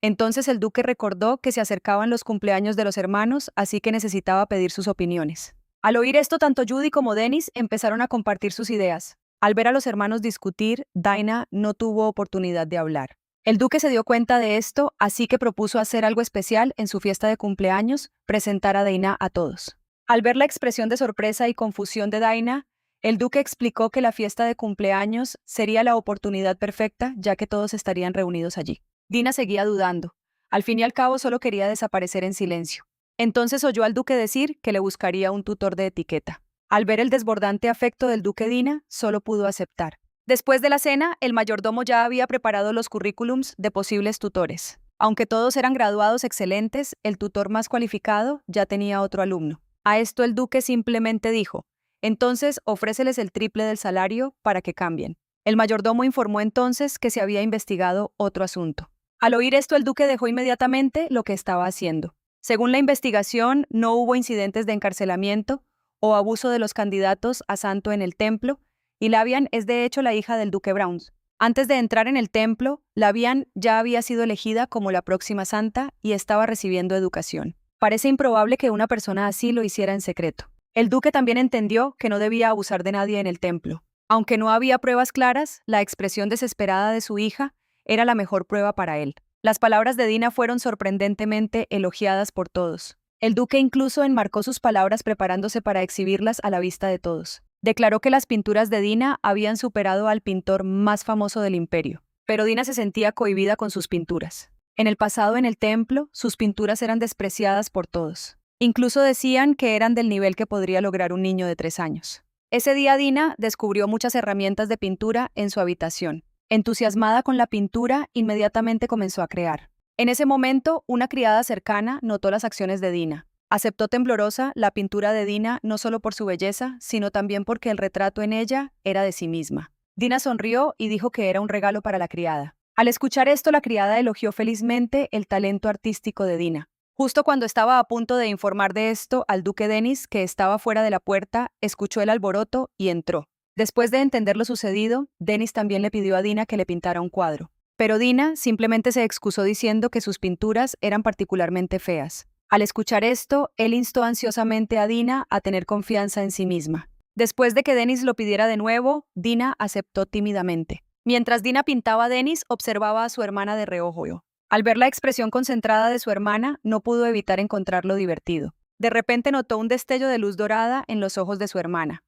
Entonces el duque recordó que se acercaban los cumpleaños de los hermanos, así que necesitaba pedir sus opiniones. Al oír esto, tanto Judy como Dennis empezaron a compartir sus ideas. Al ver a los hermanos discutir, Dina no tuvo oportunidad de hablar. El duque se dio cuenta de esto, así que propuso hacer algo especial en su fiesta de cumpleaños, presentar a Dina a todos. Al ver la expresión de sorpresa y confusión de Dina, el duque explicó que la fiesta de cumpleaños sería la oportunidad perfecta, ya que todos estarían reunidos allí. Dina seguía dudando. Al fin y al cabo solo quería desaparecer en silencio. Entonces oyó al duque decir que le buscaría un tutor de etiqueta. Al ver el desbordante afecto del duque Dina, solo pudo aceptar. Después de la cena, el mayordomo ya había preparado los currículums de posibles tutores. Aunque todos eran graduados excelentes, el tutor más cualificado ya tenía otro alumno. A esto el duque simplemente dijo: entonces ofréceles el triple del salario para que cambien. El mayordomo informó entonces que se había investigado otro asunto. Al oír esto, el duque dejó inmediatamente lo que estaba haciendo. Según la investigación, no hubo incidentes de encarcelamiento o abuso de los candidatos a santo en el templo, y Lavian es de hecho la hija del duque Browns. Antes de entrar en el templo, Lavian ya había sido elegida como la próxima santa y estaba recibiendo educación. Parece improbable que una persona así lo hiciera en secreto. El duque también entendió que no debía abusar de nadie en el templo. Aunque no había pruebas claras, la expresión desesperada de su hija era la mejor prueba para él. Las palabras de Dina fueron sorprendentemente elogiadas por todos. El duque incluso enmarcó sus palabras preparándose para exhibirlas a la vista de todos. Declaró que las pinturas de Dina habían superado al pintor más famoso del imperio. Pero Dina se sentía cohibida con sus pinturas. En el pasado, en el templo, sus pinturas eran despreciadas por todos. Incluso decían que eran del nivel que podría lograr un niño de 3 años. Ese día Dina descubrió muchas herramientas de pintura en su habitación. Entusiasmada con la pintura, inmediatamente comenzó a crear. En ese momento, una criada cercana notó las acciones de Dina. Aceptó temblorosa la pintura de Dina no solo por su belleza, sino también porque el retrato en ella era de sí misma. Dina sonrió y dijo que era un regalo para la criada. Al escuchar esto, la criada elogió felizmente el talento artístico de Dina. Justo cuando estaba a punto de informar de esto al duque Denis, que estaba fuera de la puerta, escuchó el alboroto y entró. Después de entender lo sucedido, Denis también le pidió a Dina que le pintara un cuadro. Pero Dina simplemente se excusó diciendo que sus pinturas eran particularmente feas. Al escuchar esto, él instó ansiosamente a Dina a tener confianza en sí misma. Después de que Denis lo pidiera de nuevo, Dina aceptó tímidamente. Mientras Dina pintaba, Denis observaba a su hermana de reojo. Al ver la expresión concentrada de su hermana, no pudo evitar encontrarlo divertido. De repente notó un destello de luz dorada en los ojos de su hermana.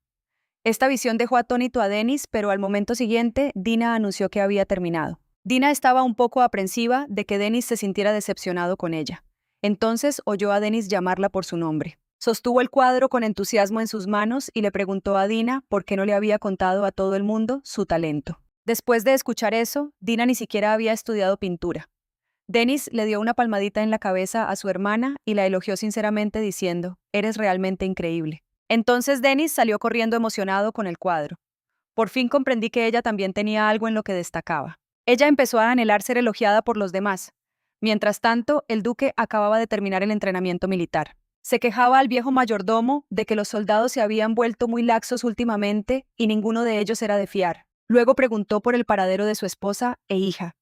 Esta visión dejó atónito a Denis, pero al momento siguiente, Dina anunció que había terminado. Dina estaba un poco aprensiva de que Denis se sintiera decepcionado con ella. Entonces oyó a Denis llamarla por su nombre. Sostuvo el cuadro con entusiasmo en sus manos y le preguntó a Dina por qué no le había contado a todo el mundo su talento. Después de escuchar eso, Dina ni siquiera había estudiado pintura. Denis le dio una palmadita en la cabeza a su hermana y la elogió sinceramente diciendo: «Eres realmente increíble». Entonces Denis salió corriendo emocionado con el cuadro. Por fin comprendí que ella también tenía algo en lo que destacaba. Ella empezó a anhelar ser elogiada por los demás. Mientras tanto, el duque acababa de terminar el entrenamiento militar. Se quejaba al viejo mayordomo de que los soldados se habían vuelto muy laxos últimamente y ninguno de ellos era de fiar. Luego preguntó por el paradero de su esposa e hija.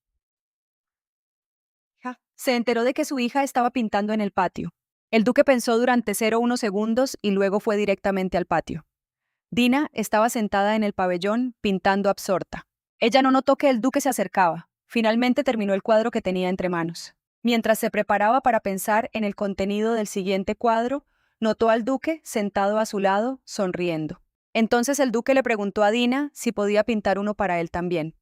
Se enteró de que su hija estaba pintando en el patio. El duque pensó durante 0,1 segundos y luego fue directamente al patio. Dina estaba sentada en el pabellón pintando absorta. Ella no notó que el duque se acercaba. Finalmente terminó el cuadro que tenía entre manos. Mientras se preparaba para pensar en el contenido del siguiente cuadro, notó al duque sentado a su lado, sonriendo. Entonces el duque le preguntó a Dina si podía pintar uno para él también.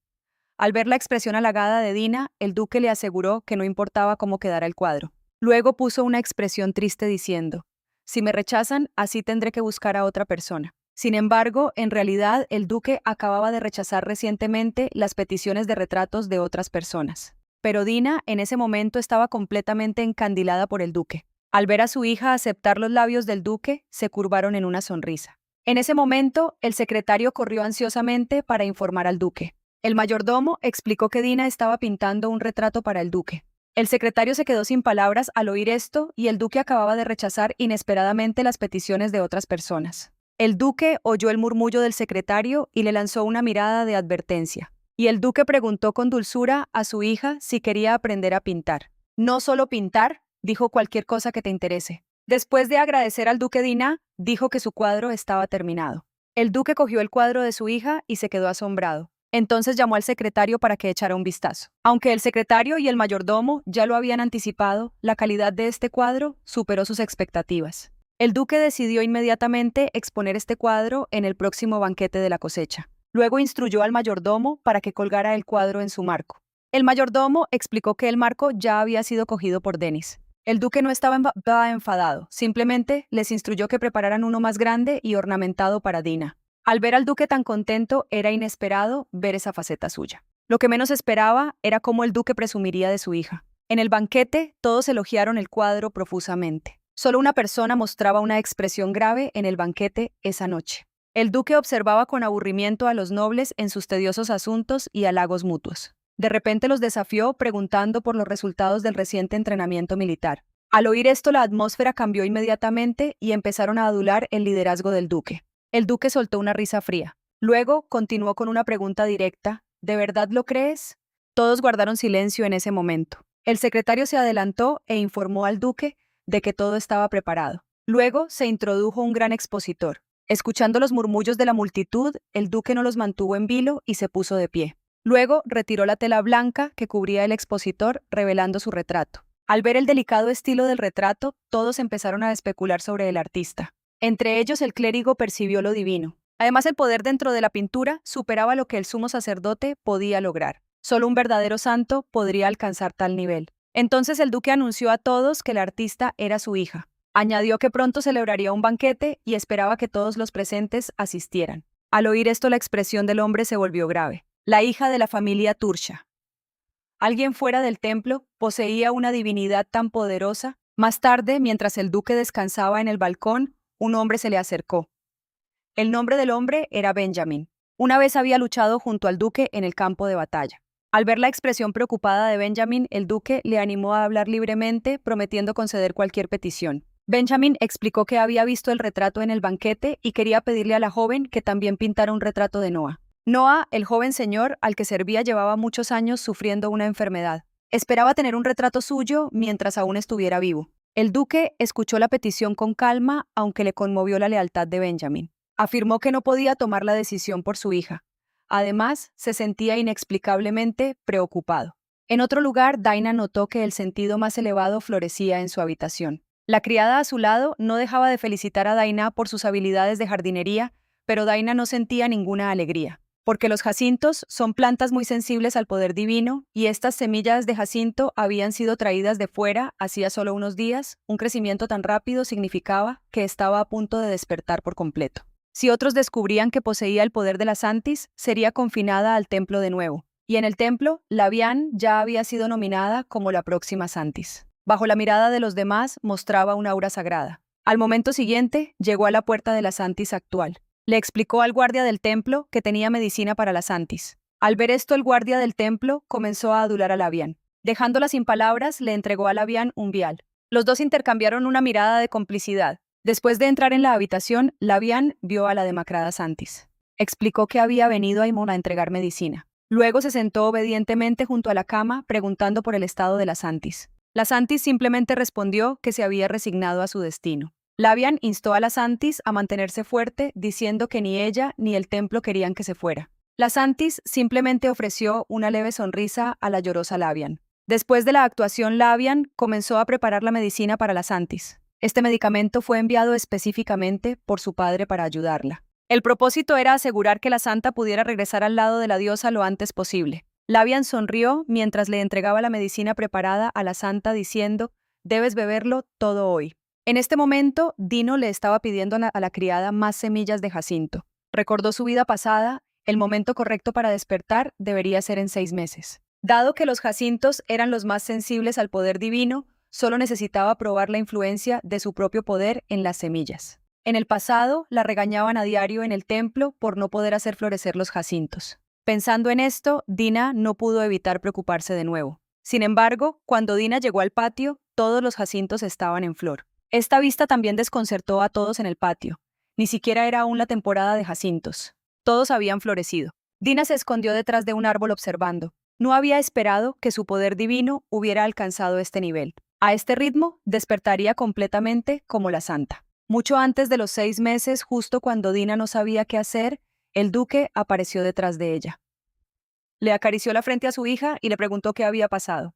Al ver la expresión halagada de Dina, el duque le aseguró que no importaba cómo quedara el cuadro. Luego puso una expresión triste diciendo: «Si me rechazan, así tendré que buscar a otra persona». Sin embargo, en realidad, el duque acababa de rechazar recientemente las peticiones de retratos de otras personas. Pero Dina, en ese momento, estaba completamente encandilada por el duque. Al ver a su hija aceptar los labios del duque, se curvaron en una sonrisa. En ese momento, el secretario corrió ansiosamente para informar al duque. El mayordomo explicó que Dina estaba pintando un retrato para el duque. El secretario se quedó sin palabras al oír esto y el duque acababa de rechazar inesperadamente las peticiones de otras personas. El duque oyó el murmullo del secretario y le lanzó una mirada de advertencia. Y el duque preguntó con dulzura a su hija si quería aprender a pintar. «No solo pintar», dijo, «cualquier cosa que te interese». Después de agradecer al duque Dina, dijo que su cuadro estaba terminado. El duque cogió el cuadro de su hija y se quedó asombrado. Entonces llamó al secretario para que echara un vistazo. Aunque el secretario y el mayordomo ya lo habían anticipado, la calidad de este cuadro superó sus expectativas. El duque decidió inmediatamente exponer este cuadro en el próximo banquete de la cosecha. Luego instruyó al mayordomo para que colgara el cuadro en su marco. El mayordomo explicó que el marco ya había sido cogido por Denis. El duque no estaba enfadado, simplemente les instruyó que prepararan uno más grande y ornamentado para Dina. Al ver al duque tan contento, era inesperado ver esa faceta suya. Lo que menos esperaba era cómo el duque presumiría de su hija. En el banquete, todos elogiaron el cuadro profusamente. Solo una persona mostraba una expresión grave en el banquete esa noche. El duque observaba con aburrimiento a los nobles en sus tediosos asuntos y halagos mutuos. De repente los desafió preguntando por los resultados del reciente entrenamiento militar. Al oír esto, la atmósfera cambió inmediatamente y empezaron a adular el liderazgo del duque. El duque soltó una risa fría. Luego continuó con una pregunta directa. ¿De verdad lo crees? Todos guardaron silencio en ese momento. El secretario se adelantó e informó al duque de que todo estaba preparado. Luego se introdujo un gran expositor. Escuchando los murmullos de la multitud, el duque no los mantuvo en vilo y se puso de pie. Luego retiró la tela blanca que cubría el expositor, revelando su retrato. Al ver el delicado estilo del retrato, todos empezaron a especular sobre el artista. Entre ellos, el clérigo percibió lo divino. Además, el poder dentro de la pintura superaba lo que el sumo sacerdote podía lograr. Solo un verdadero santo podría alcanzar tal nivel. Entonces el duque anunció a todos que el artista era su hija. Añadió que pronto celebraría un banquete y esperaba que todos los presentes asistieran. Al oír esto, la expresión del hombre se volvió grave. La hija de la familia Tursha. Alguien fuera del templo poseía una divinidad tan poderosa. Más tarde, mientras el duque descansaba en el balcón, un hombre se le acercó. El nombre del hombre era Benjamin. Una vez había luchado junto al duque en el campo de batalla. Al ver la expresión preocupada de Benjamin, el duque le animó a hablar libremente, prometiendo conceder cualquier petición. Benjamin explicó que había visto el retrato en el banquete y quería pedirle a la joven que también pintara un retrato de Noah. Noah, el joven señor al que servía, llevaba muchos años sufriendo una enfermedad. Esperaba tener un retrato suyo mientras aún estuviera vivo. El duque escuchó la petición con calma, aunque le conmovió la lealtad de Benjamin. Afirmó que no podía tomar la decisión por su hija. Además, se sentía inexplicablemente preocupado. En otro lugar, Dinah notó que el sentido más elevado florecía en su habitación. La criada a su lado no dejaba de felicitar a Dinah por sus habilidades de jardinería, pero Dinah no sentía ninguna alegría. Porque los jacintos son plantas muy sensibles al poder divino, y estas semillas de jacinto habían sido traídas de fuera hacía solo unos días. Un crecimiento tan rápido significaba que estaba a punto de despertar por completo. Si otros descubrían que poseía el poder de la Santis, sería confinada al templo de nuevo. Y en el templo, Labián ya había sido nominada como la próxima Santis. Bajo la mirada de los demás, mostraba una aura sagrada. Al momento siguiente, llegó a la puerta de la Santis actual. Le explicó al guardia del templo que tenía medicina para la Santis. Al ver esto, el guardia del templo comenzó a adular a Labián. Dejándola sin palabras, le entregó a Labián un vial. Los dos intercambiaron una mirada de complicidad. Después de entrar en la habitación, Labián vio a la demacrada Santis. Explicó que había venido a Imon a entregar medicina. Luego se sentó obedientemente junto a la cama, preguntando por el estado de la Santis. La Santis simplemente respondió que se había resignado a su destino. Labián instó a la Santis a mantenerse fuerte, diciendo que ni ella ni el templo querían que se fuera. La Santis simplemente ofreció una leve sonrisa a la llorosa Labián. Después de la actuación, Labián comenzó a preparar la medicina para la Santis. Este medicamento fue enviado específicamente por su padre para ayudarla. El propósito era asegurar que la santa pudiera regresar al lado de la diosa lo antes posible. Labián sonrió mientras le entregaba la medicina preparada a la santa, diciendo: «Debes beberlo todo hoy». En este momento, Dino le estaba pidiendo a la criada más semillas de jacinto. Recordó su vida pasada. El momento correcto para despertar debería ser en 6 meses. Dado que los jacintos eran los más sensibles al poder divino, solo necesitaba probar la influencia de su propio poder en las semillas. En el pasado, la regañaban a diario en el templo por no poder hacer florecer los jacintos. Pensando en esto, Dina no pudo evitar preocuparse de nuevo. Sin embargo, cuando Dina llegó al patio, todos los jacintos estaban en flor. Esta vista también desconcertó a todos en el patio. Ni siquiera era aún la temporada de jacintos. Todos habían florecido. Dina se escondió detrás de un árbol observando. No había esperado que su poder divino hubiera alcanzado este nivel. A este ritmo, despertaría completamente como la santa. Mucho antes de los 6 meses, justo cuando Dina no sabía qué hacer, el duque apareció detrás de ella. Le acarició la frente a su hija y le preguntó qué había pasado.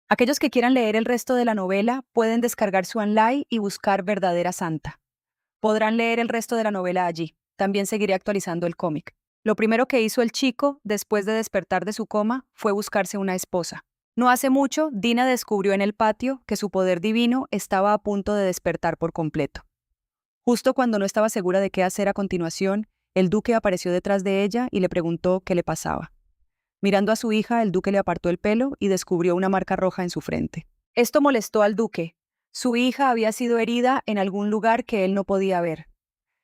Aquellos que quieran leer el resto de la novela pueden descargar su online y buscar Verdadera Santa. Podrán leer el resto de la novela allí. También seguiré actualizando el cómic. Lo primero que hizo el chico, después de despertar de su coma, fue buscarse una esposa. No hace mucho, Dina descubrió en el patio que su poder divino estaba a punto de despertar por completo. Justo cuando no estaba segura de qué hacer a continuación, el duque apareció detrás de ella y le preguntó qué le pasaba. Mirando a su hija, el duque le apartó el pelo y descubrió una marca roja en su frente. Esto molestó al duque. Su hija había sido herida en algún lugar que él no podía ver.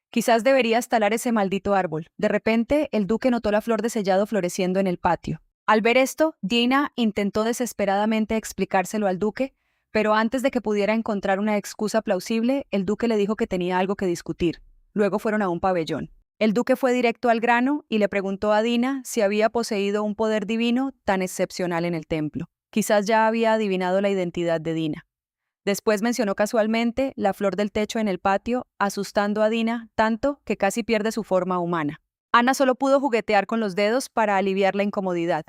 Quizás deberías talar ese maldito árbol. De repente, el duque notó la flor de sellado floreciendo en el patio. Al ver esto, Dina intentó desesperadamente explicárselo al duque, pero antes de que pudiera encontrar una excusa plausible, el duque le dijo que tenía algo que discutir. Luego fueron a un pabellón. El duque fue directo al grano y le preguntó a Dina si había poseído un poder divino tan excepcional en el templo. Quizás ya había adivinado la identidad de Dina. Después mencionó casualmente la flor del techo en el patio, asustando a Dina tanto que casi pierde su forma humana. Ana solo pudo juguetear con los dedos para aliviar la incomodidad.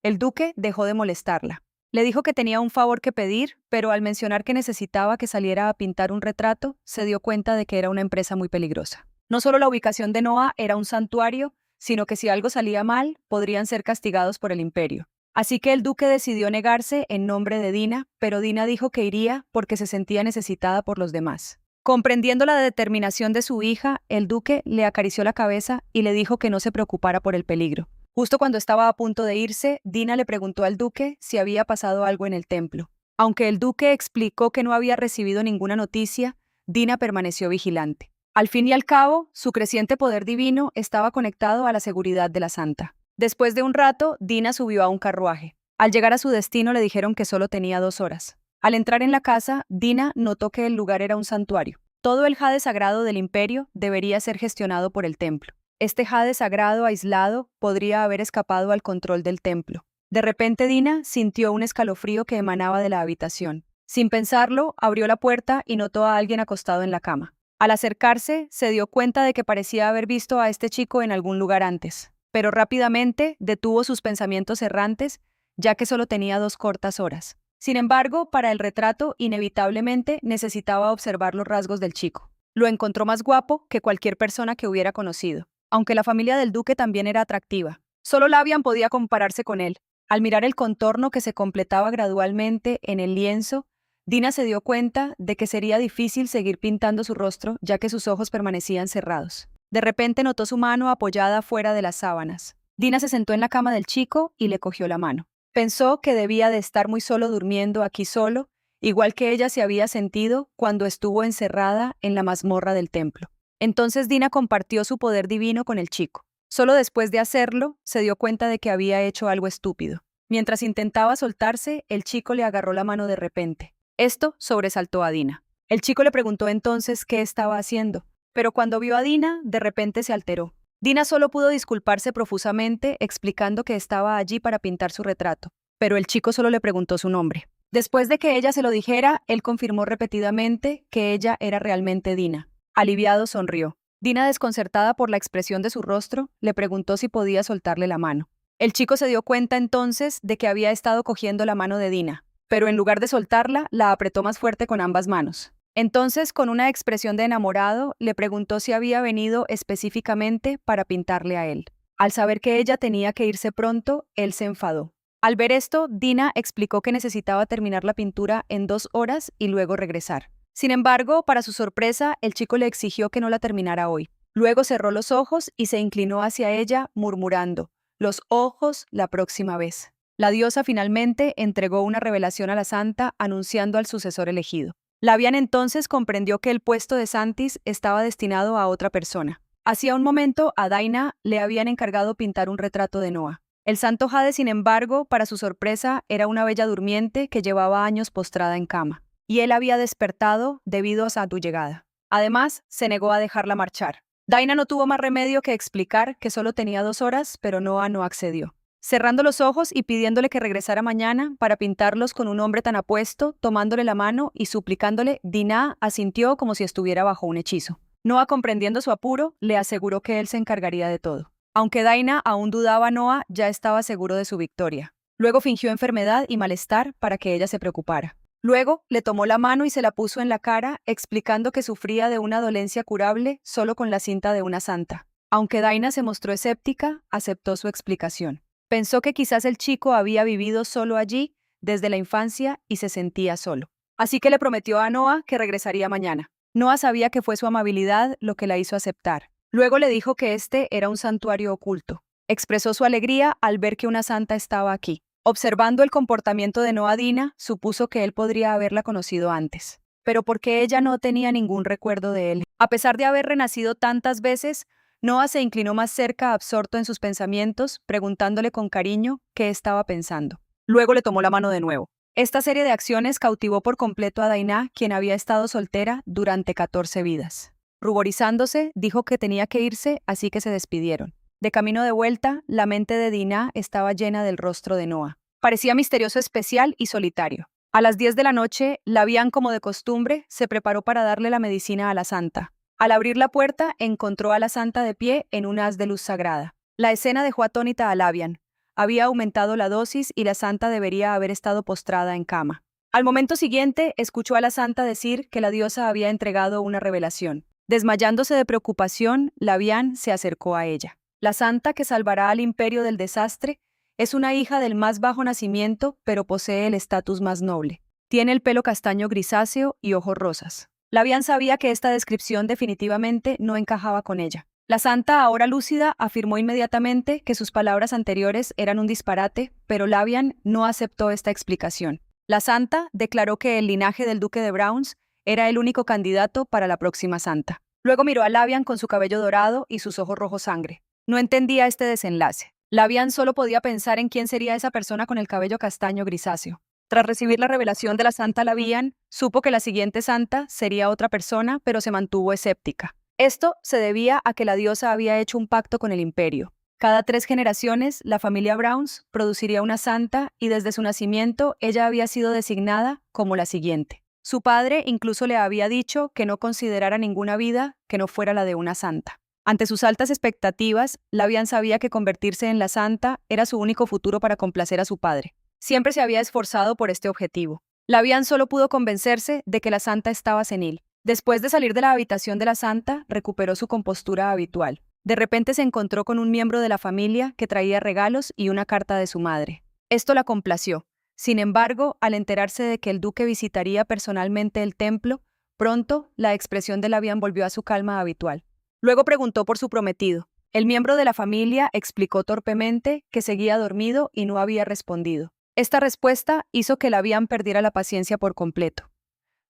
El duque dejó de molestarla. Le dijo que tenía un favor que pedir, pero al mencionar que necesitaba que saliera a pintar un retrato, se dio cuenta de que era una empresa muy peligrosa. No solo la ubicación de Noah era un santuario, sino que si algo salía mal, podrían ser castigados por el imperio. Así que el duque decidió negarse en nombre de Dina, pero Dina dijo que iría porque se sentía necesitada por los demás. Comprendiendo la determinación de su hija, el duque le acarició la cabeza y le dijo que no se preocupara por el peligro. Justo cuando estaba a punto de irse, Dina le preguntó al duque si había pasado algo en el templo. Aunque el duque explicó que no había recibido ninguna noticia, Dina permaneció vigilante. Al fin y al cabo, su creciente poder divino estaba conectado a la seguridad de la santa. Después de un rato, Dina subió a un carruaje. Al llegar a su destino le dijeron que solo tenía 2 horas. Al entrar en la casa, Dina notó que el lugar era un santuario. Todo el jade sagrado del imperio debería ser gestionado por el templo. Este jade sagrado aislado podría haber escapado al control del templo. De repente Dina sintió un escalofrío que emanaba de la habitación. Sin pensarlo, abrió la puerta y notó a alguien acostado en la cama. Al acercarse, se dio cuenta de que parecía haber visto a este chico en algún lugar antes. Pero rápidamente detuvo sus pensamientos errantes, ya que solo tenía 2 cortas horas. Sin embargo, para el retrato, inevitablemente necesitaba observar los rasgos del chico. Lo encontró más guapo que cualquier persona que hubiera conocido, aunque la familia del duque también era atractiva. Solo Labian podía compararse con él. Al mirar el contorno que se completaba gradualmente en el lienzo, Dina se dio cuenta de que sería difícil seguir pintando su rostro, ya que sus ojos permanecían cerrados. De repente notó su mano apoyada fuera de las sábanas. Dina se sentó en la cama del chico y le cogió la mano. Pensó que debía de estar muy solo durmiendo aquí solo, igual que ella se había sentido cuando estuvo encerrada en la mazmorra del templo. Entonces Dina compartió su poder divino con el chico. Solo después de hacerlo, se dio cuenta de que había hecho algo estúpido. Mientras intentaba soltarse, el chico le agarró la mano de repente. Esto sobresaltó a Dina. El chico le preguntó entonces qué estaba haciendo. Pero cuando vio a Dina, de repente se alteró. Dina solo pudo disculparse profusamente, explicando que estaba allí para pintar su retrato, pero el chico solo le preguntó su nombre. Después de que ella se lo dijera, él confirmó repetidamente que ella era realmente Dina. Aliviado, sonrió. Dina, desconcertada por la expresión de su rostro, le preguntó si podía soltarle la mano. El chico se dio cuenta entonces de que había estado cogiendo la mano de Dina, pero en lugar de soltarla, la apretó más fuerte con ambas manos. Entonces, con una expresión de enamorado, le preguntó si había venido específicamente para pintarle a él. Al saber que ella tenía que irse pronto, él se enfadó. Al ver esto, Dina explicó que necesitaba terminar la pintura en 2 horas y luego regresar. Sin embargo, para su sorpresa, el chico le exigió que no la terminara hoy. Luego cerró los ojos y se inclinó hacia ella, murmurando: «Los ojos la próxima vez». La diosa finalmente entregó una revelación a la santa, anunciando al sucesor elegido. Labian entonces comprendió que el puesto de Santis estaba destinado a otra persona. Hacía un momento, a Daina le habían encargado pintar un retrato de Noah. El santo jade, sin embargo, para su sorpresa, era una bella durmiente que llevaba años postrada en cama. Y él había despertado debido a su llegada. Además, se negó a dejarla marchar. Daina no tuvo más remedio que explicar que solo tenía 2 horas, pero Noah no accedió. Cerrando los ojos y pidiéndole que regresara mañana para pintarlos con un hombre tan apuesto, tomándole la mano y suplicándole, Dina asintió como si estuviera bajo un hechizo. Noah, comprendiendo su apuro, le aseguró que él se encargaría de todo. Aunque Daina aún dudaba, Noah ya estaba seguro de su victoria. Luego fingió enfermedad y malestar para que ella se preocupara. Luego le tomó la mano y se la puso en la cara, explicando que sufría de una dolencia curable solo con la cinta de una santa. Aunque Daina se mostró escéptica, aceptó su explicación. Pensó que quizás el chico había vivido solo allí, desde la infancia y se sentía solo. Así que le prometió a Noah que regresaría mañana. Noah sabía que fue su amabilidad lo que la hizo aceptar. Luego le dijo que este era un santuario oculto. Expresó su alegría al ver que una santa estaba aquí. Observando el comportamiento de Noah, Dina supuso que él podría haberla conocido antes. Pero porque ella no tenía ningún recuerdo de él. A pesar de haber renacido tantas veces, Noah se inclinó más cerca, absorto en sus pensamientos, preguntándole con cariño qué estaba pensando. Luego le tomó la mano de nuevo. Esta serie de acciones cautivó por completo a Dainá, quien había estado soltera durante 14 vidas. Ruborizándose, dijo que tenía que irse, así que se despidieron. De camino de vuelta, la mente de Dina estaba llena del rostro de Noah. Parecía misterioso, especial y solitario. A las 10 de la noche, Labián, como de costumbre, se preparó para darle la medicina a la santa. Al abrir la puerta, encontró a la santa de pie en un haz de luz sagrada. La escena dejó atónita a Labián. Había aumentado la dosis y la santa debería haber estado postrada en cama. Al momento siguiente, escuchó a la santa decir que la diosa había entregado una revelación. Desmayándose de preocupación, Labián se acercó a ella. La santa que salvará al imperio del desastre es una hija del más bajo nacimiento, pero posee el estatus más noble. Tiene el pelo castaño grisáceo y ojos rosas. Labián sabía que esta descripción definitivamente no encajaba con ella. La santa, ahora lúcida, afirmó inmediatamente que sus palabras anteriores eran un disparate, pero Labián no aceptó esta explicación. La santa declaró que el linaje del duque de Browns era el único candidato para la próxima santa. Luego miró a Labián con su cabello dorado y sus ojos rojo sangre. No entendía este desenlace. Labián solo podía pensar en quién sería esa persona con el cabello castaño grisáceo. Tras recibir la revelación de la santa Labián, supo que la siguiente santa sería otra persona, pero se mantuvo escéptica. Esto se debía a que la diosa había hecho un pacto con el imperio. Cada 3 generaciones, la familia Browns produciría una santa y desde su nacimiento ella había sido designada como la siguiente. Su padre incluso le había dicho que no considerara ninguna vida que no fuera la de una santa. Ante sus altas expectativas, Labián sabía que convertirse en la santa era su único futuro para complacer a su padre. Siempre se había esforzado por este objetivo. Labián solo pudo convencerse de que la santa estaba senil. Después de salir de la habitación de la santa, recuperó su compostura habitual. De repente se encontró con un miembro de la familia que traía regalos y una carta de su madre. Esto la complació. Sin embargo, al enterarse de que el duque visitaría personalmente el templo, pronto la expresión de Labián volvió a su calma habitual. Luego preguntó por su prometido. El miembro de la familia explicó torpemente que seguía dormido y no había respondido. Esta respuesta hizo que Labián perdiera la paciencia por completo.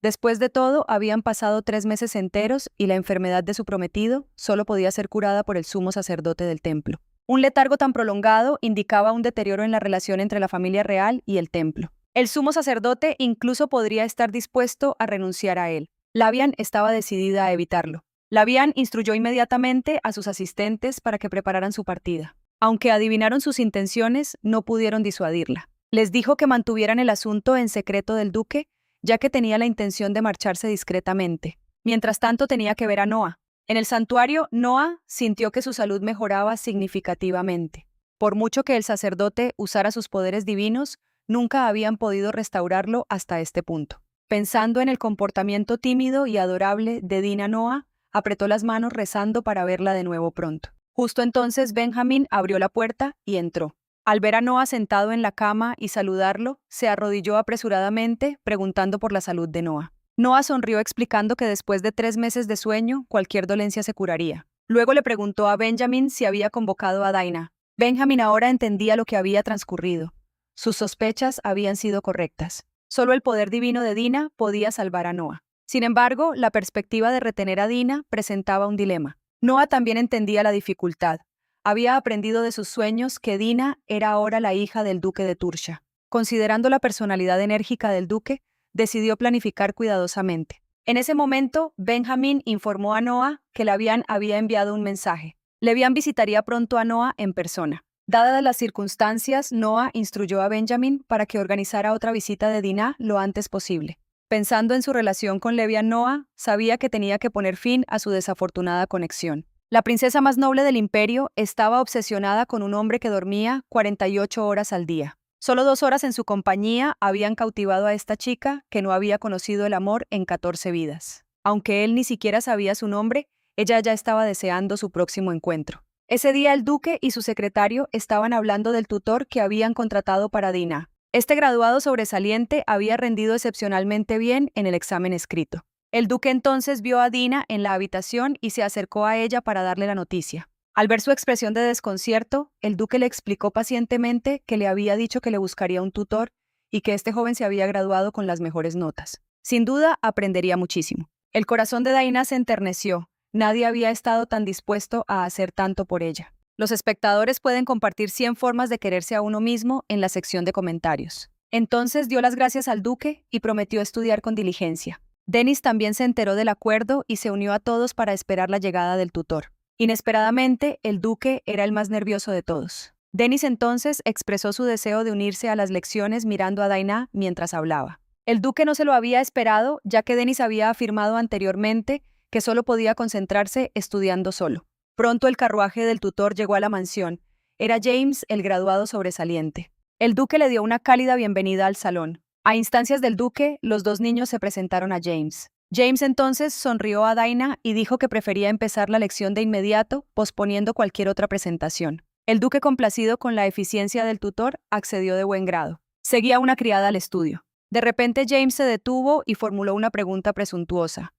Después de todo, habían pasado 3 meses enteros y la enfermedad de su prometido solo podía ser curada por el sumo sacerdote del templo. Un letargo tan prolongado indicaba un deterioro en la relación entre la familia real y el templo. El sumo sacerdote incluso podría estar dispuesto a renunciar a él. Labián estaba decidida a evitarlo. Labián instruyó inmediatamente a sus asistentes para que prepararan su partida. Aunque adivinaron sus intenciones, no pudieron disuadirla. Les dijo que mantuvieran el asunto en secreto del duque, ya que tenía la intención de marcharse discretamente. Mientras tanto, tenía que ver a Noah. En el santuario, Noah sintió que su salud mejoraba significativamente. Por mucho que el sacerdote usara sus poderes divinos, nunca habían podido restaurarlo hasta este punto. Pensando en el comportamiento tímido y adorable de Dina, Noah apretó las manos rezando para verla de nuevo pronto. Justo entonces Benjamín abrió la puerta y entró. Al ver a Noah sentado en la cama y saludarlo, se arrodilló apresuradamente, preguntando por la salud de Noah. Noah sonrió explicando que después de 3 meses de sueño, cualquier dolencia se curaría. Luego le preguntó a Benjamín si había convocado a Dina. Benjamín ahora entendía lo que había transcurrido. Sus sospechas habían sido correctas. Solo el poder divino de Dina podía salvar a Noah. Sin embargo, la perspectiva de retener a Dina presentaba un dilema. Noah también entendía la dificultad. Había aprendido de sus sueños que Dina era ahora la hija del duque de Tursha. Considerando la personalidad enérgica del duque, decidió planificar cuidadosamente. En ese momento, Benjamín informó a Noah que Labián había enviado un mensaje. Labián visitaría pronto a Noah en persona. Dadas las circunstancias, Noah instruyó a Benjamín para que organizara otra visita de Dina lo antes posible. Pensando en su relación con Labián, Noah sabía que tenía que poner fin a su desafortunada conexión. La princesa más noble del imperio estaba obsesionada con un hombre que dormía 48 horas al día. Solo 2 horas en su compañía habían cautivado a esta chica que no había conocido el amor en 14 vidas. Aunque él ni siquiera sabía su nombre, ella ya estaba deseando su próximo encuentro. Ese día el duque y su secretario estaban hablando del tutor que habían contratado para Dina. Este graduado sobresaliente había rendido excepcionalmente bien en el examen escrito. El duque entonces vio a Dina en la habitación y se acercó a ella para darle la noticia. Al ver su expresión de desconcierto, el duque le explicó pacientemente que le había dicho que le buscaría un tutor y que este joven se había graduado con las mejores notas. Sin duda, aprendería muchísimo. El corazón de Daina se enterneció. Nadie había estado tan dispuesto a hacer tanto por ella. Los espectadores pueden compartir 100 formas de quererse a uno mismo en la sección de comentarios. Entonces dio las gracias al duque y prometió estudiar con diligencia. Dennis también se enteró del acuerdo y se unió a todos para esperar la llegada del tutor. Inesperadamente, el duque era el más nervioso de todos. Dennis entonces expresó su deseo de unirse a las lecciones mirando a Daina mientras hablaba. El duque no se lo había esperado, ya que Dennis había afirmado anteriormente que solo podía concentrarse estudiando solo. Pronto el carruaje del tutor llegó a la mansión. Era James, el graduado sobresaliente. El duque le dio una cálida bienvenida al salón. A instancias del duque, los dos niños se presentaron a James. James entonces sonrió a Daina y dijo que prefería empezar la lección de inmediato, posponiendo cualquier otra presentación. El duque, complacido con la eficiencia del tutor, accedió de buen grado. Seguía una criada al estudio. De repente James se detuvo y formuló una pregunta presuntuosa.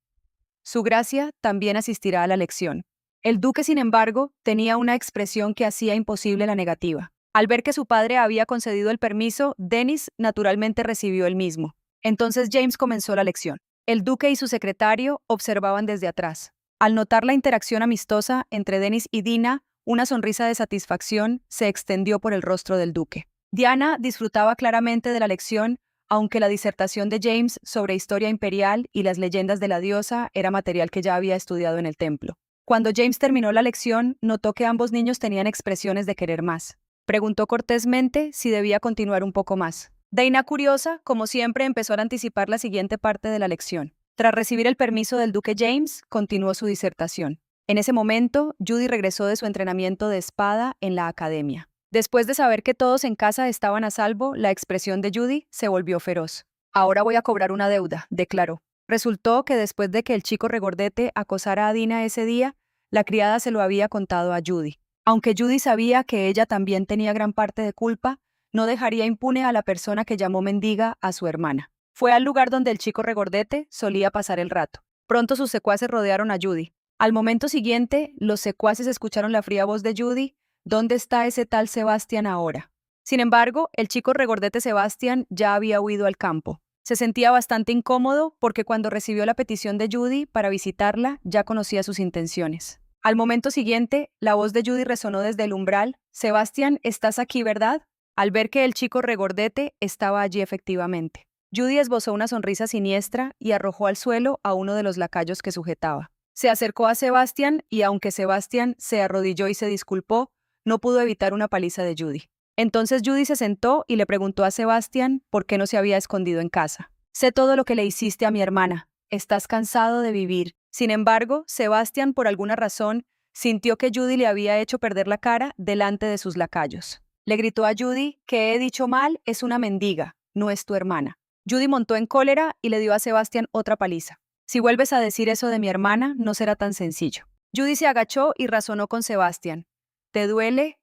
Su gracia también asistirá a la lección. El duque, sin embargo, tenía una expresión que hacía imposible la negativa. Al ver que su padre había concedido el permiso, Dennis naturalmente recibió el mismo. Entonces James comenzó la lección. El duque y su secretario observaban desde atrás. Al notar la interacción amistosa entre Dennis y Dina, una sonrisa de satisfacción se extendió por el rostro del duque. Diana disfrutaba claramente de la lección, aunque la disertación de James sobre historia imperial y las leyendas de la diosa era material que ya había estudiado en el templo. Cuando James terminó la lección, notó que ambos niños tenían expresiones de querer más. Preguntó cortésmente si debía continuar un poco más. Daina, curiosa, como siempre, empezó a anticipar la siguiente parte de la lección. Tras recibir el permiso del duque James, continuó su disertación. En ese momento, Judy regresó de su entrenamiento de espada en la academia. Después de saber que todos en casa estaban a salvo, la expresión de Judy se volvió feroz. Ahora voy a cobrar una deuda, declaró. Resultó que después de que el chico regordete acosara a Dina ese día, la criada se lo había contado a Judy. Aunque Judy sabía que ella también tenía gran parte de culpa, no dejaría impune a la persona que llamó mendiga a su hermana. Fue al lugar donde el chico regordete solía pasar el rato. Pronto sus secuaces rodearon a Judy. Al momento siguiente, los secuaces escucharon la fría voz de Judy: ¿Dónde está ese tal Sebastián ahora? Sin embargo, el chico regordete Sebastián ya había huido al campo. Se sentía bastante incómodo porque cuando recibió la petición de Judy para visitarla, ya conocía sus intenciones. Al momento siguiente, la voz de Judy resonó desde el umbral: «Sebastián, ¿estás aquí, verdad?», al ver que el chico regordete estaba allí efectivamente. Judy esbozó una sonrisa siniestra y arrojó al suelo a uno de los lacayos que sujetaba. Se acercó a Sebastián y, aunque Sebastián se arrodilló y se disculpó, no pudo evitar una paliza de Judy. Entonces Judy se sentó y le preguntó a Sebastián por qué no se había escondido en casa. «Sé todo lo que le hiciste a mi hermana. Estás cansado de vivir». Sin embargo, Sebastián, por alguna razón, sintió que Judy le había hecho perder la cara delante de sus lacayos. Le gritó a Judy: «Que he dicho mal, es una mendiga, no es tu hermana». Judy montó en cólera y le dio a Sebastián otra paliza. «Si vuelves a decir eso de mi hermana, no será tan sencillo». Judy se agachó y razonó con Sebastián. «¿Te duele?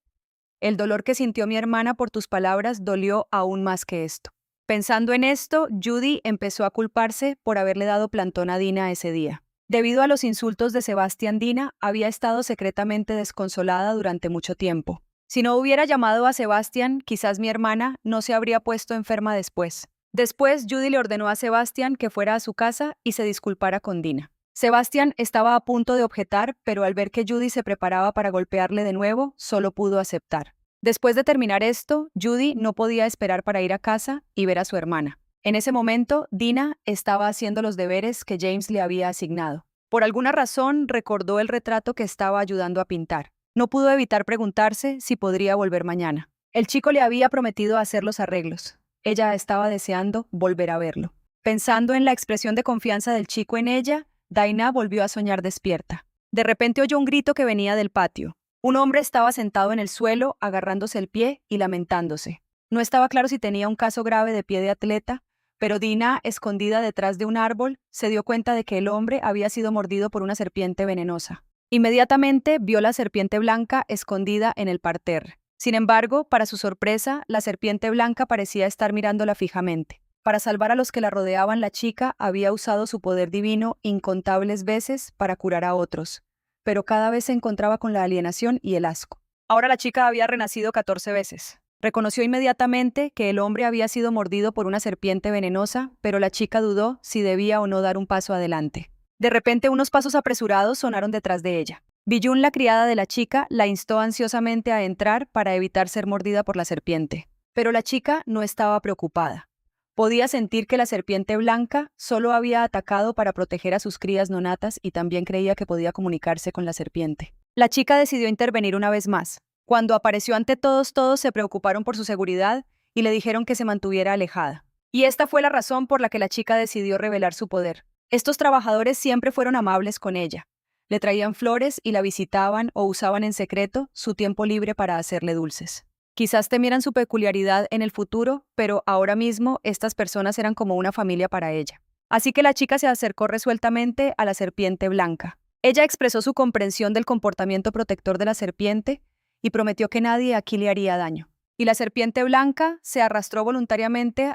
El dolor que sintió mi hermana por tus palabras dolió aún más que esto». Pensando en esto, Judy empezó a culparse por haberle dado plantón a Dina ese día. Debido a los insultos de Sebastián, Dina había estado secretamente desconsolada durante mucho tiempo. Si no hubiera llamado a Sebastián, quizás mi hermana no se habría puesto enferma después. Después, Judy le ordenó a Sebastián que fuera a su casa y se disculpara con Dina. Sebastián estaba a punto de objetar, pero al ver que Judy se preparaba para golpearle de nuevo, solo pudo aceptar. Después de terminar esto, Judy no podía esperar para ir a casa y ver a su hermana. En ese momento, Dina estaba haciendo los deberes que James le había asignado. Por alguna razón, recordó el retrato que estaba ayudando a pintar. No pudo evitar preguntarse si podría volver mañana. El chico le había prometido hacer los arreglos. Ella estaba deseando volver a verlo. Pensando en la expresión de confianza del chico en ella, Daina volvió a soñar despierta. De repente oyó un grito que venía del patio. Un hombre estaba sentado en el suelo, agarrándose el pie y lamentándose. No estaba claro si tenía un caso grave de pie de atleta, pero Dina, escondida detrás de un árbol, se dio cuenta de que el hombre había sido mordido por una serpiente venenosa. Inmediatamente vio la serpiente blanca escondida en el parterre. Sin embargo, para su sorpresa, la serpiente blanca parecía estar mirándola fijamente. Para salvar a los que la rodeaban, la chica había usado su poder divino incontables veces para curar a otros, pero cada vez se encontraba con la alienación y el asco. Ahora la chica había renacido 14 veces. Reconoció inmediatamente que el hombre había sido mordido por una serpiente venenosa, pero la chica dudó si debía o no dar un paso adelante. De repente, unos pasos apresurados sonaron detrás de ella. Biyun, la criada de la chica, la instó ansiosamente a entrar para evitar ser mordida por la serpiente. Pero la chica no estaba preocupada. Podía sentir que la serpiente blanca solo había atacado para proteger a sus crías nonatas y también creía que podía comunicarse con la serpiente. La chica decidió intervenir una vez más. Cuando apareció ante todos se preocuparon por su seguridad y le dijeron que se mantuviera alejada. Y esta fue la razón por la que la chica decidió revelar su poder. Estos trabajadores siempre fueron amables con ella. Le traían flores y la visitaban o usaban en secreto su tiempo libre para hacerle dulces. Quizás temieran su peculiaridad en el futuro, pero ahora mismo estas personas eran como una familia para ella. Así que la chica se acercó resueltamente a la serpiente blanca. Ella expresó su comprensión del comportamiento protector de la serpiente y prometió que nadie aquí le haría daño. Y la serpiente blanca se arrastró voluntariamente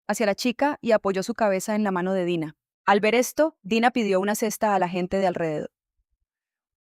hacia la chica y apoyó su cabeza en la mano de Dina. Al ver esto, Dina pidió una cesta a la gente de alrededor.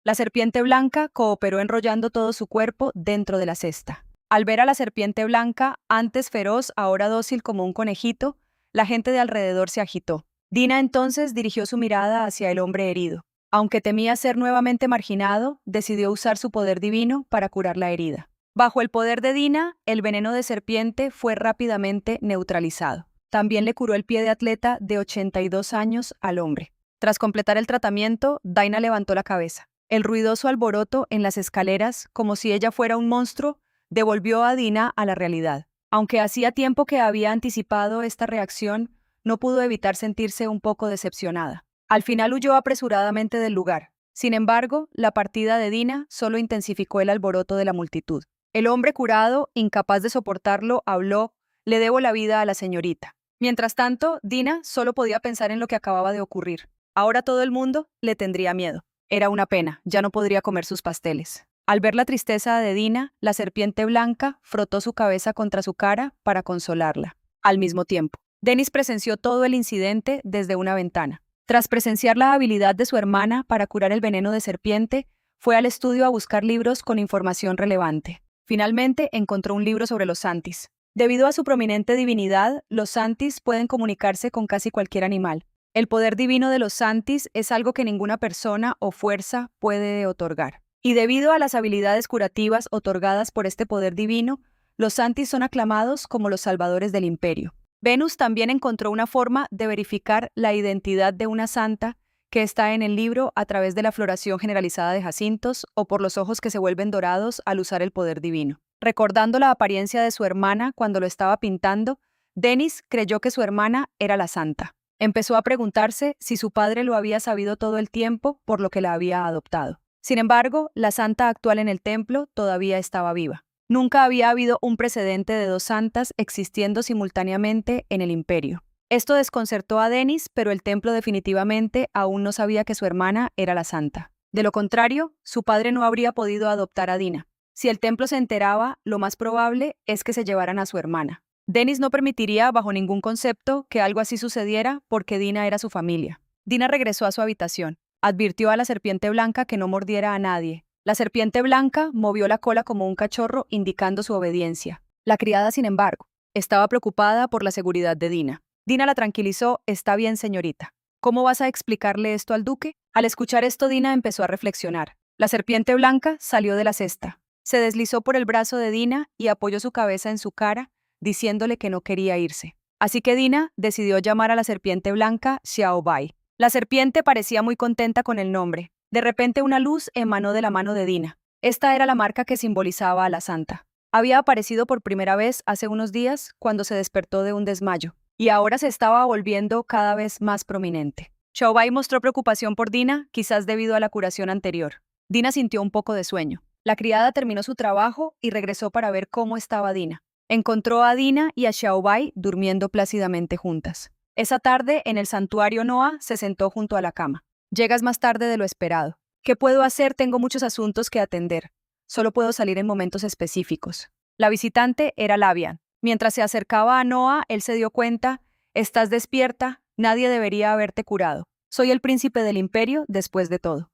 La serpiente blanca cooperó enrollando todo su cuerpo dentro de la cesta. Al ver a la serpiente blanca, antes feroz, ahora dócil como un conejito, la gente de alrededor se agitó. Dina entonces dirigió su mirada hacia el hombre herido. Aunque temía ser nuevamente marginado, decidió usar su poder divino para curar la herida. Bajo el poder de Dina, el veneno de serpiente fue rápidamente neutralizado. También le curó el pie de atleta de 82 años al hombre. Tras completar el tratamiento, Dina levantó la cabeza. El ruidoso alboroto en las escaleras, como si ella fuera un monstruo, devolvió a Dina a la realidad. Aunque hacía tiempo que había anticipado esta reacción, no pudo evitar sentirse un poco decepcionada. Al final huyó apresuradamente del lugar. Sin embargo, la partida de Dina solo intensificó el alboroto de la multitud. El hombre curado, incapaz de soportarlo, habló: «Le debo la vida a la señorita». Mientras tanto, Dina solo podía pensar en lo que acababa de ocurrir. Ahora todo el mundo le tendría miedo. Era una pena, ya no podría comer sus pasteles. Al ver la tristeza de Dina, la serpiente blanca frotó su cabeza contra su cara para consolarla. Al mismo tiempo, Dennis presenció todo el incidente desde una ventana. Tras presenciar la habilidad de su hermana para curar el veneno de serpiente, fue al estudio a buscar libros con información relevante. Finalmente encontró un libro sobre los Santis. Debido a su prominente divinidad, los Santis pueden comunicarse con casi cualquier animal. El poder divino de los Santis es algo que ninguna persona o fuerza puede otorgar. Y debido a las habilidades curativas otorgadas por este poder divino, los Santis son aclamados como los salvadores del imperio. Venus también encontró una forma de verificar la identidad de una santa que está en el libro a través de la floración generalizada de jacintos o por los ojos que se vuelven dorados al usar el poder divino. Recordando la apariencia de su hermana cuando lo estaba pintando, Dennis creyó que su hermana era la santa. Empezó a preguntarse si su padre lo había sabido todo el tiempo, por lo que la había adoptado. Sin embargo, la santa actual en el templo todavía estaba viva. Nunca había habido un precedente de dos santas existiendo simultáneamente en el imperio. Esto desconcertó a Dennis, pero el templo definitivamente aún no sabía que su hermana era la santa. De lo contrario, su padre no habría podido adoptar a Dina. Si el templo se enteraba, lo más probable es que se llevaran a su hermana. Dennis no permitiría bajo ningún concepto que algo así sucediera porque Dina era su familia. Dina regresó a su habitación. Advirtió a la serpiente blanca que no mordiera a nadie. La serpiente blanca movió la cola como un cachorro, indicando su obediencia. La criada, sin embargo, estaba preocupada por la seguridad de Dina. Dina la tranquilizó: «Está bien, señorita. ¿Cómo vas a explicarle esto al duque?». Al escuchar esto, Dina empezó a reflexionar. La serpiente blanca salió de la cesta. Se deslizó por el brazo de Dina y apoyó su cabeza en su cara, diciéndole que no quería irse. Así que Dina decidió llamar a la serpiente blanca Xiaobai. La serpiente parecía muy contenta con el nombre. De repente una luz emanó de la mano de Dina. Esta era la marca que simbolizaba a la santa. Había aparecido por primera vez hace unos días cuando se despertó de un desmayo, y ahora se estaba volviendo cada vez más prominente. Xiaobai mostró preocupación por Dina, quizás debido a la curación anterior. Dina sintió un poco de sueño. La criada terminó su trabajo y regresó para ver cómo estaba Dina. Encontró a Dina y a Xiaobai durmiendo plácidamente juntas. Esa tarde, en el santuario Noa, se sentó junto a la cama. «Llegas más tarde de lo esperado. ¿Qué puedo hacer? Tengo muchos asuntos que atender. solo puedo salir en momentos específicos. La visitante era Lavian. Mientras se acercaba a Noah, él se dio cuenta, estás despierta, nadie debería haberte curado. Soy el príncipe del imperio después de todo.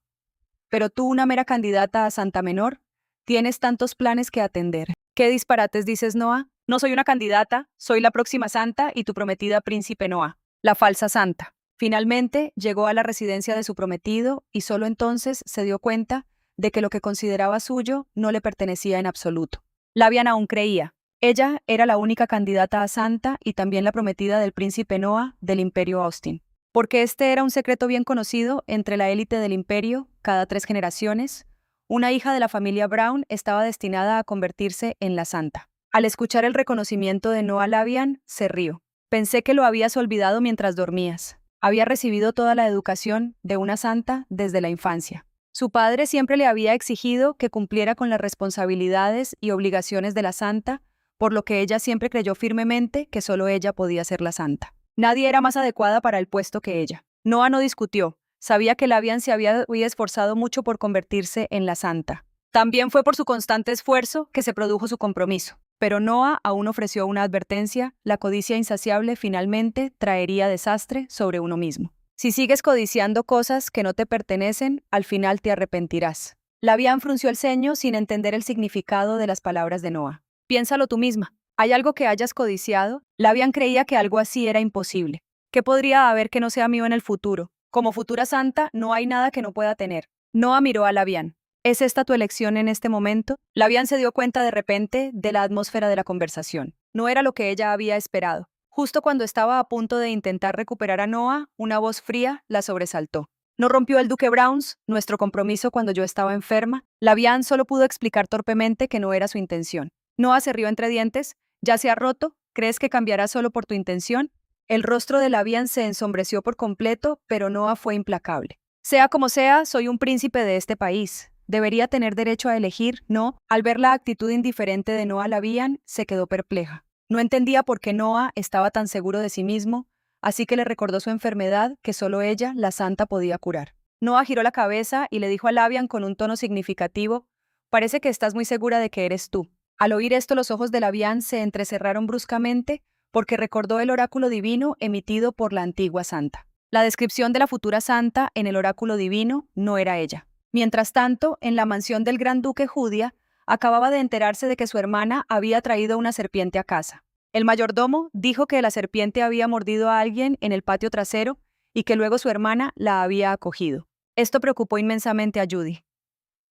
Pero tú, una mera candidata a Santa Menor, tienes tantos planes que atender. ¿Qué disparates dices, Noah? No soy una candidata, soy la próxima santa y tu prometida príncipe Noah, la falsa santa. Finalmente llegó a la residencia de su prometido y solo entonces se dio cuenta de que lo que consideraba suyo no le pertenecía en absoluto. Lavian aún creía. Ella era la única candidata a santa y también la prometida del príncipe Noah del Imperio Austin. Porque este era un secreto bien conocido entre la élite del imperio, cada 3 generaciones, una hija de la familia Brown estaba destinada a convertirse en la santa. Al escuchar el reconocimiento de Noah Lavian, se rió. Pensé que lo habías olvidado mientras dormías. Había recibido toda la educación de una santa desde la infancia. Su padre siempre le había exigido que cumpliera con las responsabilidades y obligaciones de la santa, por lo que ella siempre creyó firmemente que solo ella podía ser la santa. Nadie era más adecuada para el puesto que ella. Noah no discutió. Sabía que Lavian se había esforzado mucho por convertirse en la santa. También fue por su constante esfuerzo que se produjo su compromiso. Pero Noah aún ofreció una advertencia: la codicia insaciable finalmente traería desastre sobre uno mismo. Si sigues codiciando cosas que no te pertenecen, al final te arrepentirás. Lavian frunció el ceño sin entender el significado de las palabras de Noah. Piénsalo tú misma. ¿Hay algo que hayas codiciado? Lavian creía que algo así era imposible. ¿Qué podría haber que no sea mío en el futuro? Como futura santa, no hay nada que no pueda tener. Noah miró a Lavian. ¿Es esta tu elección en este momento? Lavian se dio cuenta de repente de la atmósfera de la conversación. No era lo que ella había esperado. Justo cuando estaba a punto de intentar recuperar a Noah, una voz fría la sobresaltó. ¿No rompió el duque Browns nuestro compromiso cuando yo estaba enferma? Lavian solo pudo explicar torpemente que no era su intención. Noah se rió entre dientes. ¿Ya se ha roto? ¿Crees que cambiará solo por tu intención? El rostro de Lavian se ensombreció por completo, pero Noah fue implacable. Sea como sea, soy un príncipe de este país. Debería tener derecho a elegir, ¿no? Al ver la actitud indiferente de Noah, Lavian se quedó perpleja. No entendía por qué Noah estaba tan seguro de sí mismo, así que le recordó su enfermedad que solo ella, la santa, podía curar. Noah giró la cabeza y le dijo a Lavian con un tono significativo: «Parece que estás muy segura de que eres tú». Al oír esto, los ojos de Lavian se entrecerraron bruscamente porque recordó el oráculo divino emitido por la antigua santa. La descripción de la futura santa en el oráculo divino no era ella. Mientras tanto, en la mansión del gran duque Judia, acababa de enterarse de que su hermana había traído una serpiente a casa. El mayordomo dijo que la serpiente había mordido a alguien en el patio trasero y que luego su hermana la había acogido. Esto preocupó inmensamente a Judy.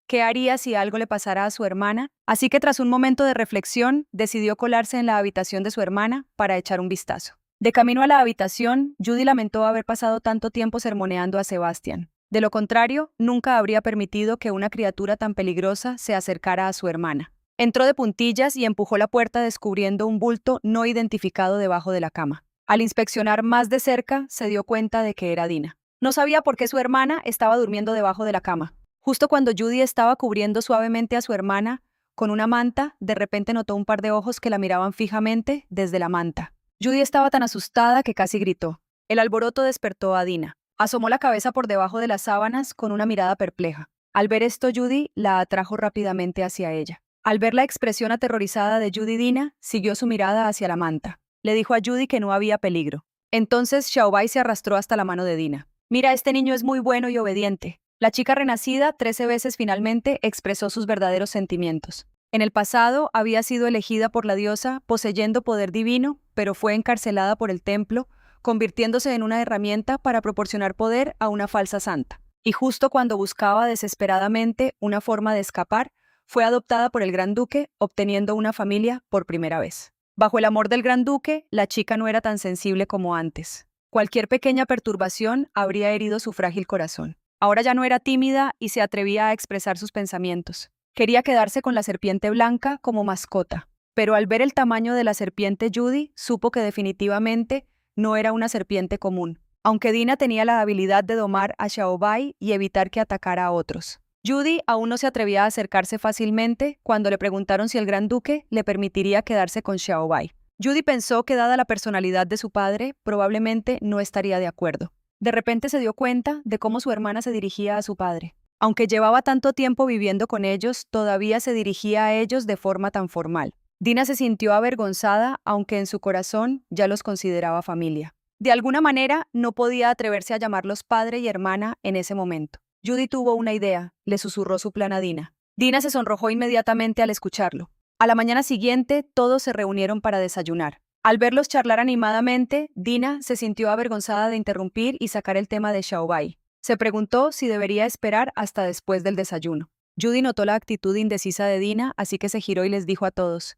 ¿Qué haría si algo le pasara a su hermana? Así que tras un momento de reflexión, decidió colarse en la habitación de su hermana para echar un vistazo. De camino a la habitación, Judy lamentó haber pasado tanto tiempo sermoneando a Sebastian. De lo contrario, nunca habría permitido que una criatura tan peligrosa se acercara a su hermana. Entró de puntillas y empujó la puerta descubriendo un bulto no identificado debajo de la cama. Al inspeccionar más de cerca, se dio cuenta de que era Dina. No sabía por qué su hermana estaba durmiendo debajo de la cama. Justo cuando Judy estaba cubriendo suavemente a su hermana con una manta, de repente notó un par de ojos que la miraban fijamente desde la manta. Judy estaba tan asustada que casi gritó. El alboroto despertó a Dina. Asomó la cabeza por debajo de las sábanas con una mirada perpleja. Al ver esto, Judy la atrajo rápidamente hacia ella. Al ver la expresión aterrorizada de Judy, Dina siguió su mirada hacia la manta. Le dijo a Judy que no había peligro. Entonces Xiaobai se arrastró hasta la mano de Dina. «Mira, este niño es muy bueno y obediente». La chica renacida 13 veces finalmente expresó sus verdaderos sentimientos. En el pasado había sido elegida por la diosa, poseyendo poder divino, pero fue encarcelada por el templo, convirtiéndose en una herramienta para proporcionar poder a una falsa santa. Y justo cuando buscaba desesperadamente una forma de escapar, fue adoptada por el gran duque, obteniendo una familia por primera vez. Bajo el amor del gran duque, la chica no era tan sensible como antes. Cualquier pequeña perturbación habría herido su frágil corazón. Ahora ya no era tímida y se atrevía a expresar sus pensamientos. Quería quedarse con la serpiente blanca como mascota, pero al ver el tamaño de la serpiente, Judy supo que definitivamente no era una serpiente común, aunque Dina tenía la habilidad de domar a Xiaobai y evitar que atacara a otros. Judy aún no se atrevía a acercarse fácilmente cuando le preguntaron si el gran duque le permitiría quedarse con Xiaobai. Judy pensó que, dada la personalidad de su padre, probablemente no estaría de acuerdo. De repente se dio cuenta de cómo su hermana se dirigía a su padre. Aunque llevaba tanto tiempo viviendo con ellos, todavía se dirigía a ellos de forma tan formal. Dina se sintió avergonzada, aunque en su corazón ya los consideraba familia. De alguna manera, no podía atreverse a llamarlos padre y hermana en ese momento. Judy tuvo una idea, le susurró su plan a Dina. Dina se sonrojó inmediatamente al escucharlo. A la mañana siguiente, todos se reunieron para desayunar. Al verlos charlar animadamente, Dina se sintió avergonzada de interrumpir y sacar el tema de Xiaobai. Se preguntó si debería esperar hasta después del desayuno. Judy notó la actitud indecisa de Dina, así que se giró y les dijo a todos: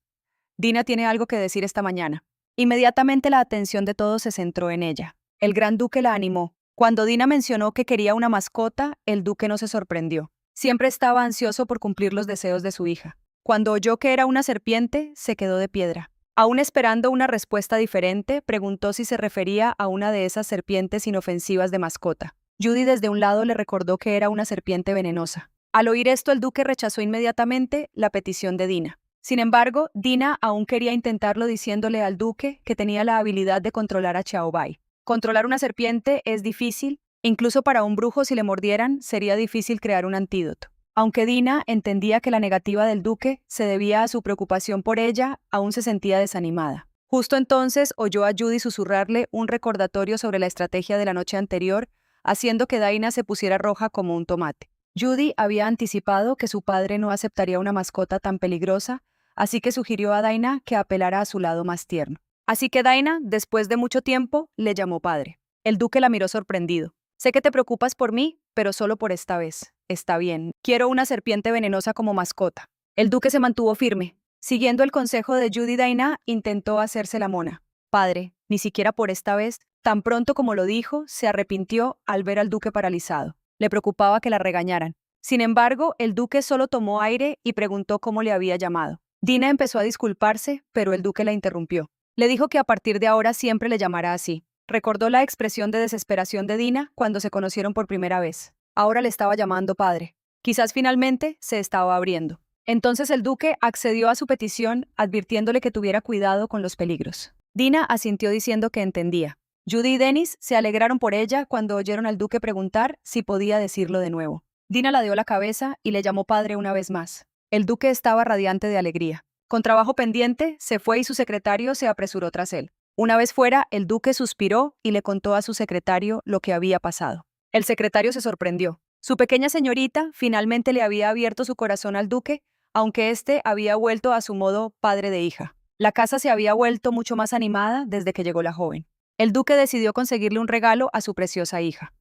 Dina tiene algo que decir esta mañana. Inmediatamente la atención de todos se centró en ella. El gran duque la animó. Cuando Dina mencionó que quería una mascota, el duque no se sorprendió. Siempre estaba ansioso por cumplir los deseos de su hija. Cuando oyó que era una serpiente, se quedó de piedra. Aún esperando una respuesta diferente, preguntó si se refería a una de esas serpientes inofensivas de mascota. Judy desde un lado le recordó que era una serpiente venenosa. Al oír esto, el duque rechazó inmediatamente la petición de Dina. Sin embargo, Dina aún quería intentarlo diciéndole al duque que tenía la habilidad de controlar a Xiaobai. Controlar una serpiente es difícil, incluso para un brujo si le mordieran sería difícil crear un antídoto. Aunque Dina entendía que la negativa del duque se debía a su preocupación por ella, aún se sentía desanimada. Justo entonces oyó a Judy susurrarle un recordatorio sobre la estrategia de la noche anterior, haciendo que Dina se pusiera roja como un tomate. Judy había anticipado que su padre no aceptaría una mascota tan peligrosa, así que sugirió a Dina que apelara a su lado más tierno. Así que Dina, después de mucho tiempo, le llamó padre. El duque la miró sorprendido. Sé que te preocupas por mí, pero solo por esta vez. Está bien. Quiero una serpiente venenosa como mascota. El duque se mantuvo firme. Siguiendo el consejo de Judy, Dina intentó hacerse la mona. Padre, ni siquiera por esta vez, tan pronto como lo dijo, se arrepintió al ver al duque paralizado. Le preocupaba que la regañaran. Sin embargo, el duque solo tomó aire y preguntó cómo le había llamado. Dina empezó a disculparse, pero el duque la interrumpió. Le dijo que a partir de ahora siempre le llamará así. Recordó la expresión de desesperación de Dina cuando se conocieron por primera vez. Ahora le estaba llamando padre. Quizás finalmente se estaba abriendo. Entonces el duque accedió a su petición, advirtiéndole que tuviera cuidado con los peligros. Dina asintió diciendo que entendía. Judy y Dennis se alegraron por ella cuando oyeron al duque preguntar si podía decirlo de nuevo. Dina ladeó la cabeza y le llamó padre una vez más. El duque estaba radiante de alegría. Con trabajo pendiente, se fue y su secretario se apresuró tras él. Una vez fuera, el duque suspiró y le contó a su secretario lo que había pasado. El secretario se sorprendió. Su pequeña señorita finalmente le había abierto su corazón al duque, aunque éste había vuelto a su modo padre de hija. La casa se había vuelto mucho más animada desde que llegó la joven. El duque decidió conseguirle un regalo a su preciosa hija.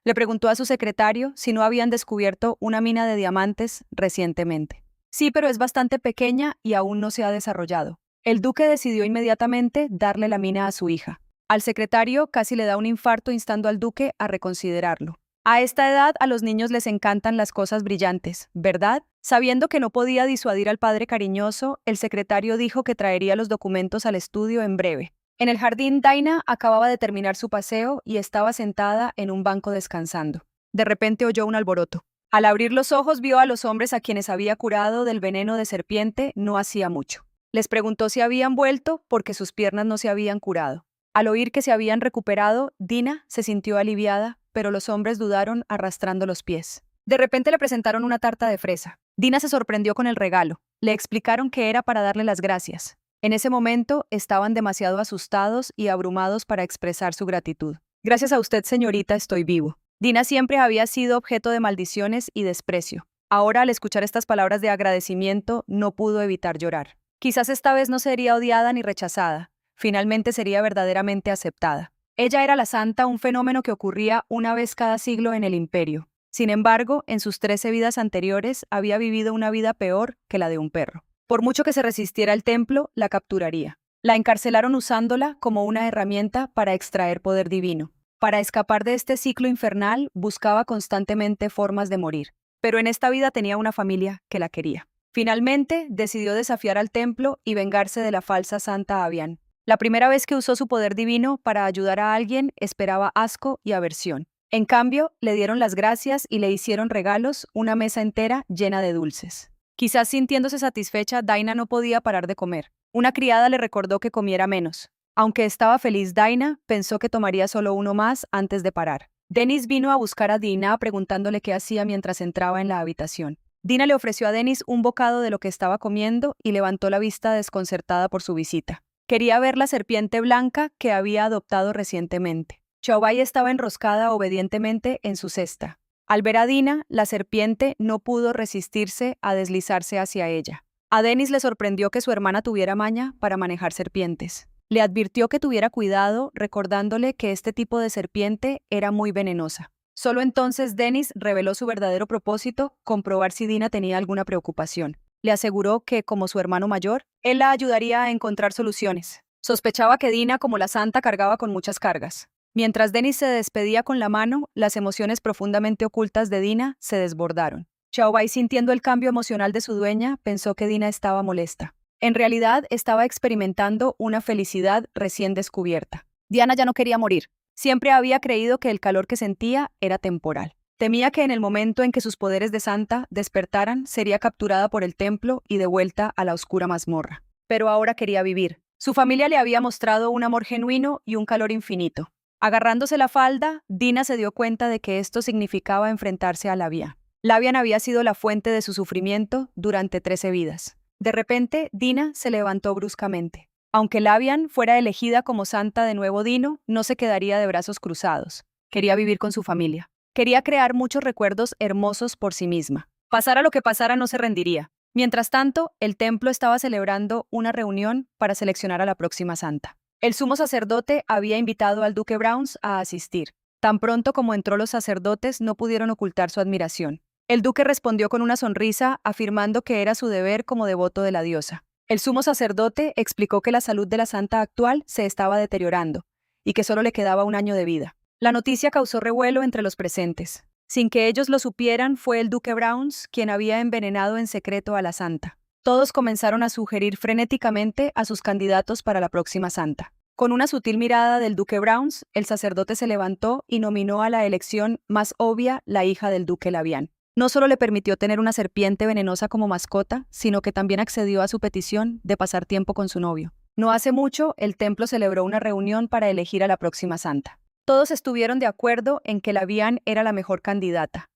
Le preguntó a su secretario si no habían descubierto una mina de diamantes recientemente. Sí, pero es bastante pequeña y aún no se ha desarrollado. El duque decidió inmediatamente darle la mina a su hija. Al secretario casi le da un infarto instando al duque a reconsiderarlo. A esta edad a los niños les encantan las cosas brillantes, ¿verdad? Sabiendo que no podía disuadir al padre cariñoso, el secretario dijo que traería los documentos al estudio en breve. En el jardín, Dina acababa de terminar su paseo y estaba sentada en un banco descansando. De repente oyó un alboroto. Al abrir los ojos vio a los hombres a quienes había curado del veneno de serpiente no hacía mucho. Les preguntó si habían vuelto porque sus piernas no se habían curado. Al oír que se habían recuperado, Dina se sintió aliviada, pero los hombres dudaron arrastrando los pies. De repente le presentaron una tarta de fresa. Dina se sorprendió con el regalo. Le explicaron que era para darle las gracias. En ese momento estaban demasiado asustados y abrumados para expresar su gratitud. Gracias a usted, señorita, estoy vivo. Dina siempre había sido objeto de maldiciones y desprecio. Ahora, al escuchar estas palabras de agradecimiento, no pudo evitar llorar. Quizás esta vez no sería odiada ni rechazada. Finalmente sería verdaderamente aceptada. Ella era la santa, un fenómeno que ocurría una vez cada siglo en el imperio. Sin embargo, en sus 13 vidas anteriores había vivido una vida peor que la de un perro. Por mucho que se resistiera al templo, la capturaría. La encarcelaron usándola como una herramienta para extraer poder divino. Para escapar de este ciclo infernal, buscaba constantemente formas de morir. Pero en esta vida tenía una familia que la quería. Finalmente, decidió desafiar al templo y vengarse de la falsa Santa Avian. La primera vez que usó su poder divino para ayudar a alguien, esperaba asco y aversión. En cambio, le dieron las gracias y le hicieron regalos, una mesa entera llena de dulces. Quizás sintiéndose satisfecha, Dina no podía parar de comer. Una criada le recordó que comiera menos. Aunque estaba feliz, Dina pensó que tomaría solo uno más antes de parar. Dennis vino a buscar a Dina preguntándole qué hacía mientras entraba en la habitación. Dina le ofreció a Dennis un bocado de lo que estaba comiendo y levantó la vista desconcertada por su visita. Quería ver la serpiente blanca que había adoptado recientemente. Xiaobai estaba enroscada obedientemente en su cesta. Al ver a Dina, la serpiente no pudo resistirse a deslizarse hacia ella. A Dennis le sorprendió que su hermana tuviera maña para manejar serpientes. Le advirtió que tuviera cuidado, recordándole que este tipo de serpiente era muy venenosa. Solo entonces Dennis reveló su verdadero propósito, comprobar si Dina tenía alguna preocupación. Le aseguró que, como su hermano mayor, él la ayudaría a encontrar soluciones. Sospechaba que Dina, como la santa, cargaba con muchas cargas. Mientras Dennis se despedía con la mano, las emociones profundamente ocultas de Dina se desbordaron. Xiaobai, sintiendo el cambio emocional de su dueña, pensó que Dina estaba molesta. En realidad, estaba experimentando una felicidad recién descubierta. Diana ya no quería morir. Siempre había creído que el calor que sentía era temporal. Temía que en el momento en que sus poderes de santa despertaran, sería capturada por el templo y devuelta a la oscura mazmorra. Pero ahora quería vivir. Su familia le había mostrado un amor genuino y un calor infinito. Agarrándose la falda, Dina se dio cuenta de que esto significaba enfrentarse a Labian. Labian había sido la fuente de su sufrimiento durante 13 vidas. De repente, Dina se levantó bruscamente. Aunque Labian fuera elegida como santa de nuevo, Dino no se quedaría de brazos cruzados. Quería vivir con su familia. Quería crear muchos recuerdos hermosos por sí misma. Pasara lo que pasara, no se rendiría. Mientras tanto, el templo estaba celebrando una reunión para seleccionar a la próxima santa. El sumo sacerdote había invitado al duque Browns a asistir. Tan pronto como entró, los sacerdotes no pudieron ocultar su admiración. El duque respondió con una sonrisa, afirmando que era su deber como devoto de la diosa. El sumo sacerdote explicó que la salud de la santa actual se estaba deteriorando y que solo le quedaba un año de vida. La noticia causó revuelo entre los presentes. Sin que ellos lo supieran, fue el duque Browns quien había envenenado en secreto a la santa. Todos comenzaron a sugerir frenéticamente a sus candidatos para la próxima santa. Con una sutil mirada del duque Browns, el sacerdote se levantó y nominó a la elección más obvia la hija del duque Labian. No solo le permitió tener una serpiente venenosa como mascota, sino que también accedió a su petición de pasar tiempo con su novio. No hace mucho, el templo celebró una reunión para elegir a la próxima santa. Todos estuvieron de acuerdo en que Labian era la mejor candidata.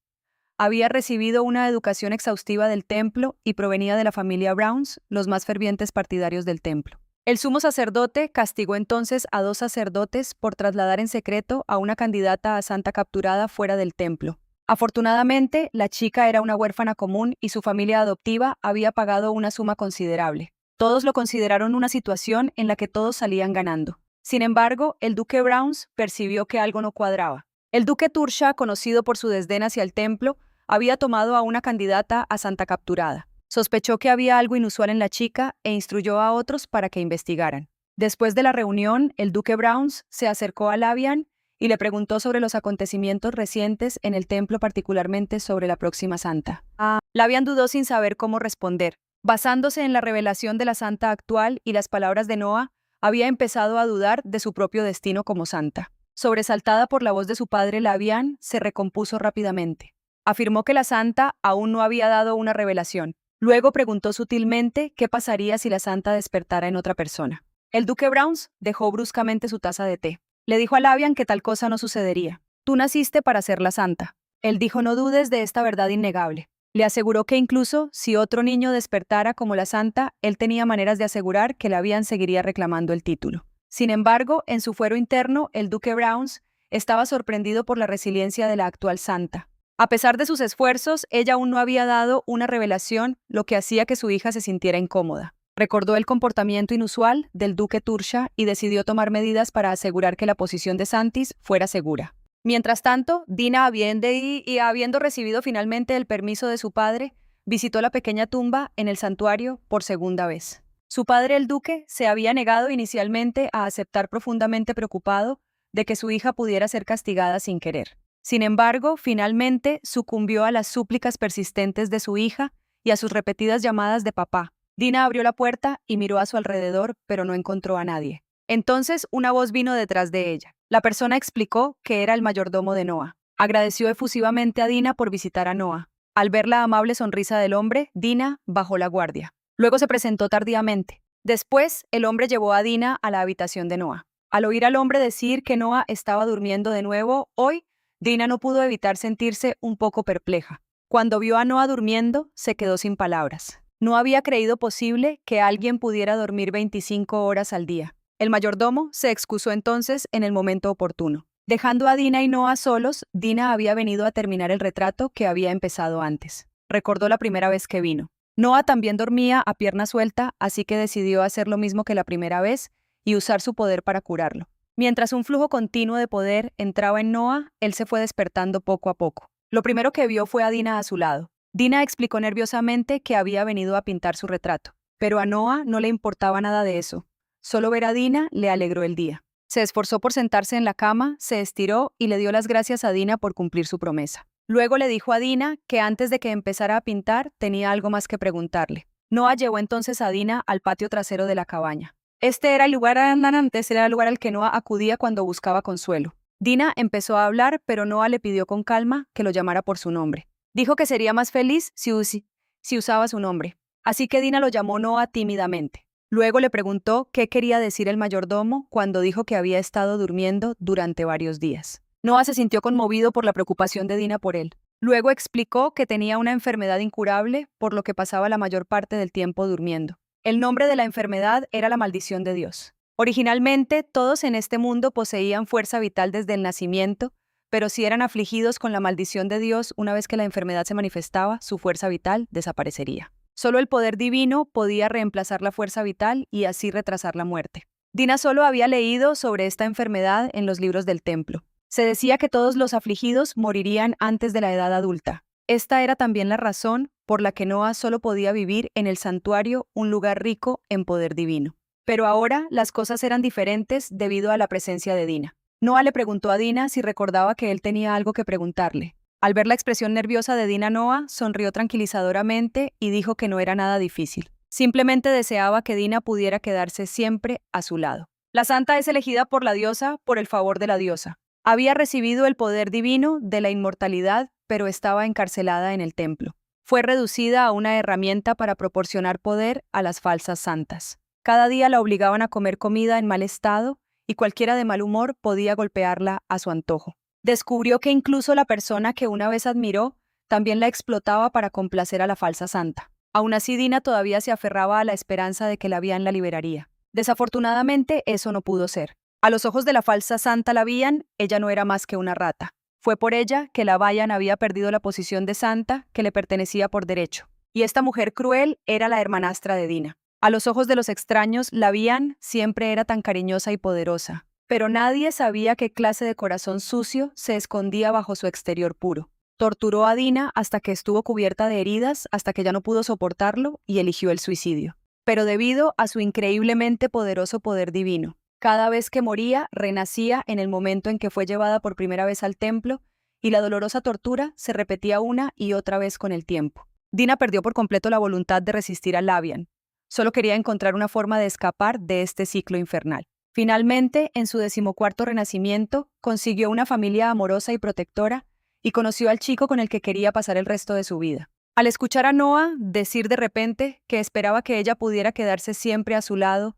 Había recibido una educación exhaustiva del templo y provenía de la familia Browns, los más fervientes partidarios del templo. El sumo sacerdote castigó entonces a 2 sacerdotes por trasladar en secreto a una candidata a santa capturada fuera del templo. Afortunadamente, la chica era una huérfana común y su familia adoptiva había pagado una suma considerable. Todos lo consideraron una situación en la que todos salían ganando. Sin embargo, el duque Browns percibió que algo no cuadraba. El duque Tursha, conocido por su desdén hacia el templo, había tomado a una candidata a santa capturada. Sospechó que había algo inusual en la chica e instruyó a otros para que investigaran. Después de la reunión, el duque Browns se acercó a Labian y le preguntó sobre los acontecimientos recientes en el templo, particularmente sobre la próxima santa. Labian dudó sin saber cómo responder. Basándose en la revelación de la santa actual y las palabras de Noah, había empezado a dudar de su propio destino como santa. Sobresaltada por la voz de su padre, Labian se recompuso rápidamente. Afirmó que la santa aún no había dado una revelación. Luego preguntó sutilmente qué pasaría si la santa despertara en otra persona. El duque Browns dejó bruscamente su taza de té. Le dijo a Labian que tal cosa no sucedería. Tú naciste para ser la santa. Él dijo: no dudes de esta verdad innegable. Le aseguró que incluso si otro niño despertara como la santa, él tenía maneras de asegurar que Labian seguiría reclamando el título. Sin embargo, en su fuero interno, el duque Browns estaba sorprendido por la resiliencia de la actual santa. A pesar de sus esfuerzos, ella aún no había dado una revelación, lo que hacía que su hija se sintiera incómoda. Recordó el comportamiento inusual del duque Tursha y decidió tomar medidas para asegurar que la posición de Santis fuera segura. Mientras tanto, Dina, habiendo recibido finalmente el permiso de su padre, visitó la pequeña tumba en el santuario por segunda vez. Su padre, el duque, se había negado inicialmente a aceptar, profundamente preocupado de que su hija pudiera ser castigada sin querer. Sin embargo, finalmente sucumbió a las súplicas persistentes de su hija y a sus repetidas llamadas de papá. Dina abrió la puerta y miró a su alrededor, pero no encontró a nadie. Entonces una voz vino detrás de ella. La persona explicó que era el mayordomo de Noah. Agradeció efusivamente a Dina por visitar a Noah. Al ver la amable sonrisa del hombre, Dina bajó la guardia. Luego se presentó tardíamente. Después, el hombre llevó a Dina a la habitación de Noah. Al oír al hombre decir que Noah estaba durmiendo de nuevo, hoy, Dina no pudo evitar sentirse un poco perpleja. Cuando vio a Noah durmiendo, se quedó sin palabras. No había creído posible que alguien pudiera dormir 25 horas al día. El mayordomo se excusó entonces en el momento oportuno. Dejando a Dina y Noah solos, Dina había venido a terminar el retrato que había empezado antes. Recordó la primera vez que vino. Noah también dormía a pierna suelta, así que decidió hacer lo mismo que la primera vez y usar su poder para curarlo. Mientras un flujo continuo de poder entraba en Noah, él se fue despertando poco a poco. Lo primero que vio fue a Dina a su lado. Dina explicó nerviosamente que había venido a pintar su retrato, pero a Noah no le importaba nada de eso. Solo ver a Dina le alegró el día. Se esforzó por sentarse en la cama, se estiró y le dio las gracias a Dina por cumplir su promesa. Luego le dijo a Dina que antes de que empezara a pintar tenía algo más que preguntarle. Noah llevó entonces a Dina al patio trasero de la cabaña. Este era el lugar al que Noah acudía cuando buscaba consuelo. Dina empezó a hablar, pero Noah le pidió con calma que lo llamara por su nombre. Dijo que sería más feliz si usaba su nombre. Así que Dina lo llamó Noah tímidamente. Luego le preguntó qué quería decir el mayordomo cuando dijo que había estado durmiendo durante varios días. Noah se sintió conmovido por la preocupación de Dina por él. Luego explicó que tenía una enfermedad incurable, por lo que pasaba la mayor parte del tiempo durmiendo. El nombre de la enfermedad era la maldición de Dios. Originalmente, todos en este mundo poseían fuerza vital desde el nacimiento, pero si eran afligidos con la maldición de Dios, una vez que la enfermedad se manifestaba, su fuerza vital desaparecería. Solo el poder divino podía reemplazar la fuerza vital y así retrasar la muerte. Dina solo había leído sobre esta enfermedad en los libros del templo. Se decía que todos los afligidos morirían antes de la edad adulta. Esta era también la razón por la que Noah solo podía vivir en el santuario, un lugar rico en poder divino. Pero ahora las cosas eran diferentes debido a la presencia de Dina. Noah le preguntó a Dina si recordaba que él tenía algo que preguntarle. Al ver la expresión nerviosa de Dina, Noah sonrió tranquilizadoramente y dijo que no era nada difícil. Simplemente deseaba que Dina pudiera quedarse siempre a su lado. La santa es elegida por la diosa por el favor de la diosa. Había recibido el poder divino de la inmortalidad, pero estaba encarcelada en el templo. Fue reducida a una herramienta para proporcionar poder a las falsas santas. Cada día la obligaban a comer comida en mal estado y cualquiera de mal humor podía golpearla a su antojo. Descubrió que incluso la persona que una vez admiró también la explotaba para complacer a la falsa santa. Aún así, Dina todavía se aferraba a la esperanza de que Labián la liberaría. Desafortunadamente, eso no pudo ser. A los ojos de la falsa santa Labián, ella no era más que una rata. Fue por ella que Labián había perdido la posición de santa que le pertenecía por derecho. Y esta mujer cruel era la hermanastra de Dina. A los ojos de los extraños, Labián siempre era tan cariñosa y poderosa. Pero nadie sabía qué clase de corazón sucio se escondía bajo su exterior puro. Torturó a Dina hasta que estuvo cubierta de heridas, hasta que ya no pudo soportarlo y eligió el suicidio. Pero debido a su increíblemente poderoso poder divino, cada vez que moría, renacía en el momento en que fue llevada por primera vez al templo, y la dolorosa tortura se repetía una y otra vez con el tiempo. Dina perdió por completo la voluntad de resistir a Labián. Solo quería encontrar una forma de escapar de este ciclo infernal. Finalmente, en su 14º renacimiento, consiguió una familia amorosa y protectora y conoció al chico con el que quería pasar el resto de su vida. Al escuchar a Noah decir de repente que esperaba que ella pudiera quedarse siempre a su lado,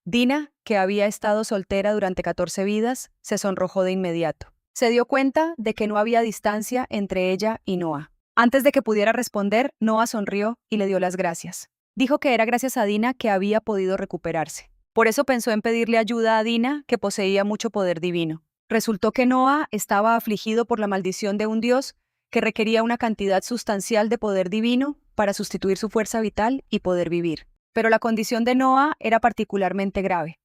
Dina, que había estado soltera durante 14 vidas, se sonrojó de inmediato. Se dio cuenta de que no había distancia entre ella y Noah. Antes de que pudiera responder, Noah sonrió y le dio las gracias. Dijo que era gracias a Dina que había podido recuperarse. Por eso pensó en pedirle ayuda a Dina, que poseía mucho poder divino. Resultó que Noah estaba afligido por la maldición de un dios que requería una cantidad sustancial de poder divino para sustituir su fuerza vital y poder vivir. Pero la condición de Noah era particularmente grave.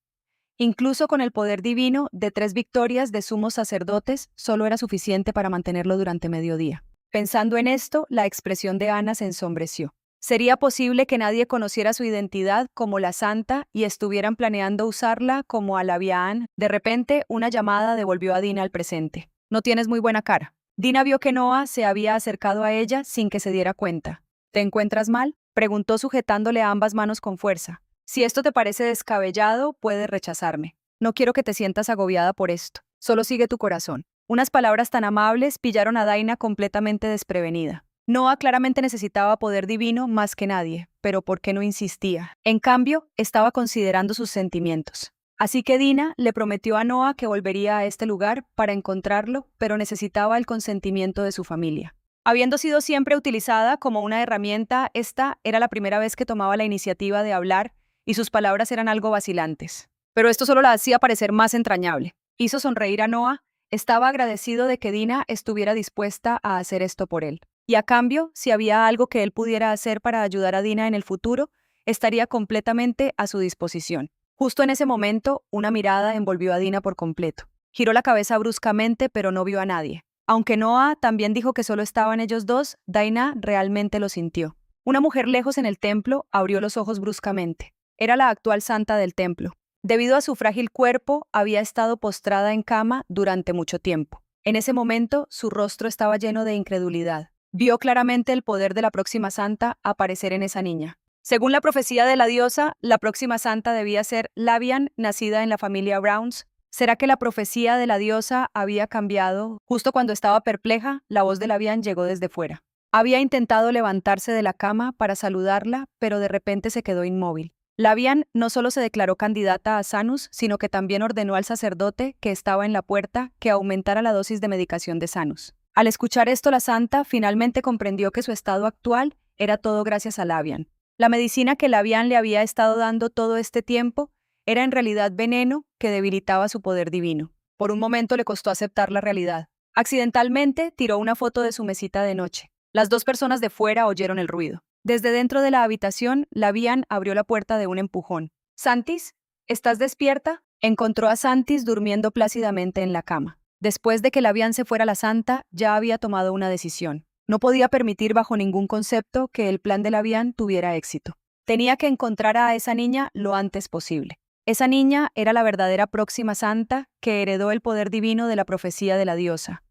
Incluso con el poder divino de 3 victorias de sumos sacerdotes, solo era suficiente para mantenerlo durante mediodía. Pensando en esto, la expresión de Ana se ensombreció. ¿Sería posible que nadie conociera su identidad como la santa y estuvieran planeando usarla como a Labián? De repente, una llamada devolvió a Dina al presente. No tienes muy buena cara. Dina vio que Noah se había acercado a ella sin que se diera cuenta. ¿Te encuentras mal?, preguntó sujetándole ambas manos con fuerza. Si esto te parece descabellado, puedes rechazarme. No quiero que te sientas agobiada por esto. Solo sigue tu corazón. Unas palabras tan amables pillaron a Dina completamente desprevenida. Noah claramente necesitaba poder divino más que nadie, pero ¿por qué no insistía? En cambio, estaba considerando sus sentimientos. Así que Dina le prometió a Noah que volvería a este lugar para encontrarlo, pero necesitaba el consentimiento de su familia. Habiendo sido siempre utilizada como una herramienta, esta era la primera vez que tomaba la iniciativa de hablar y sus palabras eran algo vacilantes. Pero esto solo la hacía parecer más entrañable. Hizo sonreír a Noah, estaba agradecido de que Dina estuviera dispuesta a hacer esto por él. Y a cambio, si había algo que él pudiera hacer para ayudar a Dina en el futuro, estaría completamente a su disposición. Justo en ese momento, una mirada envolvió a Dina por completo. Giró la cabeza bruscamente, pero no vio a nadie. Aunque Noah también dijo que solo estaban ellos dos, Dina realmente lo sintió. Una mujer lejos en el templo abrió los ojos bruscamente. Era la actual santa del templo. Debido a su frágil cuerpo, había estado postrada en cama durante mucho tiempo. En ese momento, su rostro estaba lleno de incredulidad. Vio claramente el poder de la próxima santa aparecer en esa niña. Según la profecía de la diosa, la próxima santa debía ser Lavian, nacida en la familia Browns. ¿Será que la profecía de la diosa había cambiado? Justo cuando estaba perpleja, la voz de Lavian llegó desde fuera. Había intentado levantarse de la cama para saludarla, pero de repente se quedó inmóvil. Lavian no solo se declaró candidata a Sanus, sino que también ordenó al sacerdote que estaba en la puerta que aumentara la dosis de medicación de Sanus. Al escuchar esto, la santa finalmente comprendió que su estado actual era todo gracias a Lavian. La medicina que Lavian le había estado dando todo este tiempo era en realidad veneno que debilitaba su poder divino. Por un momento le costó aceptar la realidad. Accidentalmente tiró una foto de su mesita de noche. Las dos personas de fuera oyeron el ruido. Desde dentro de la habitación, Lavian abrió la puerta de un empujón. «Santis, ¿estás despierta?» Encontró a Santis durmiendo plácidamente en la cama. Después de que Lavian se fuera la santa, ya había tomado una decisión. No podía permitir bajo ningún concepto que el plan de Lavian tuviera éxito. Tenía que encontrar a esa niña lo antes posible. Esa niña era la verdadera próxima santa que heredó el poder divino de la profecía de la diosa.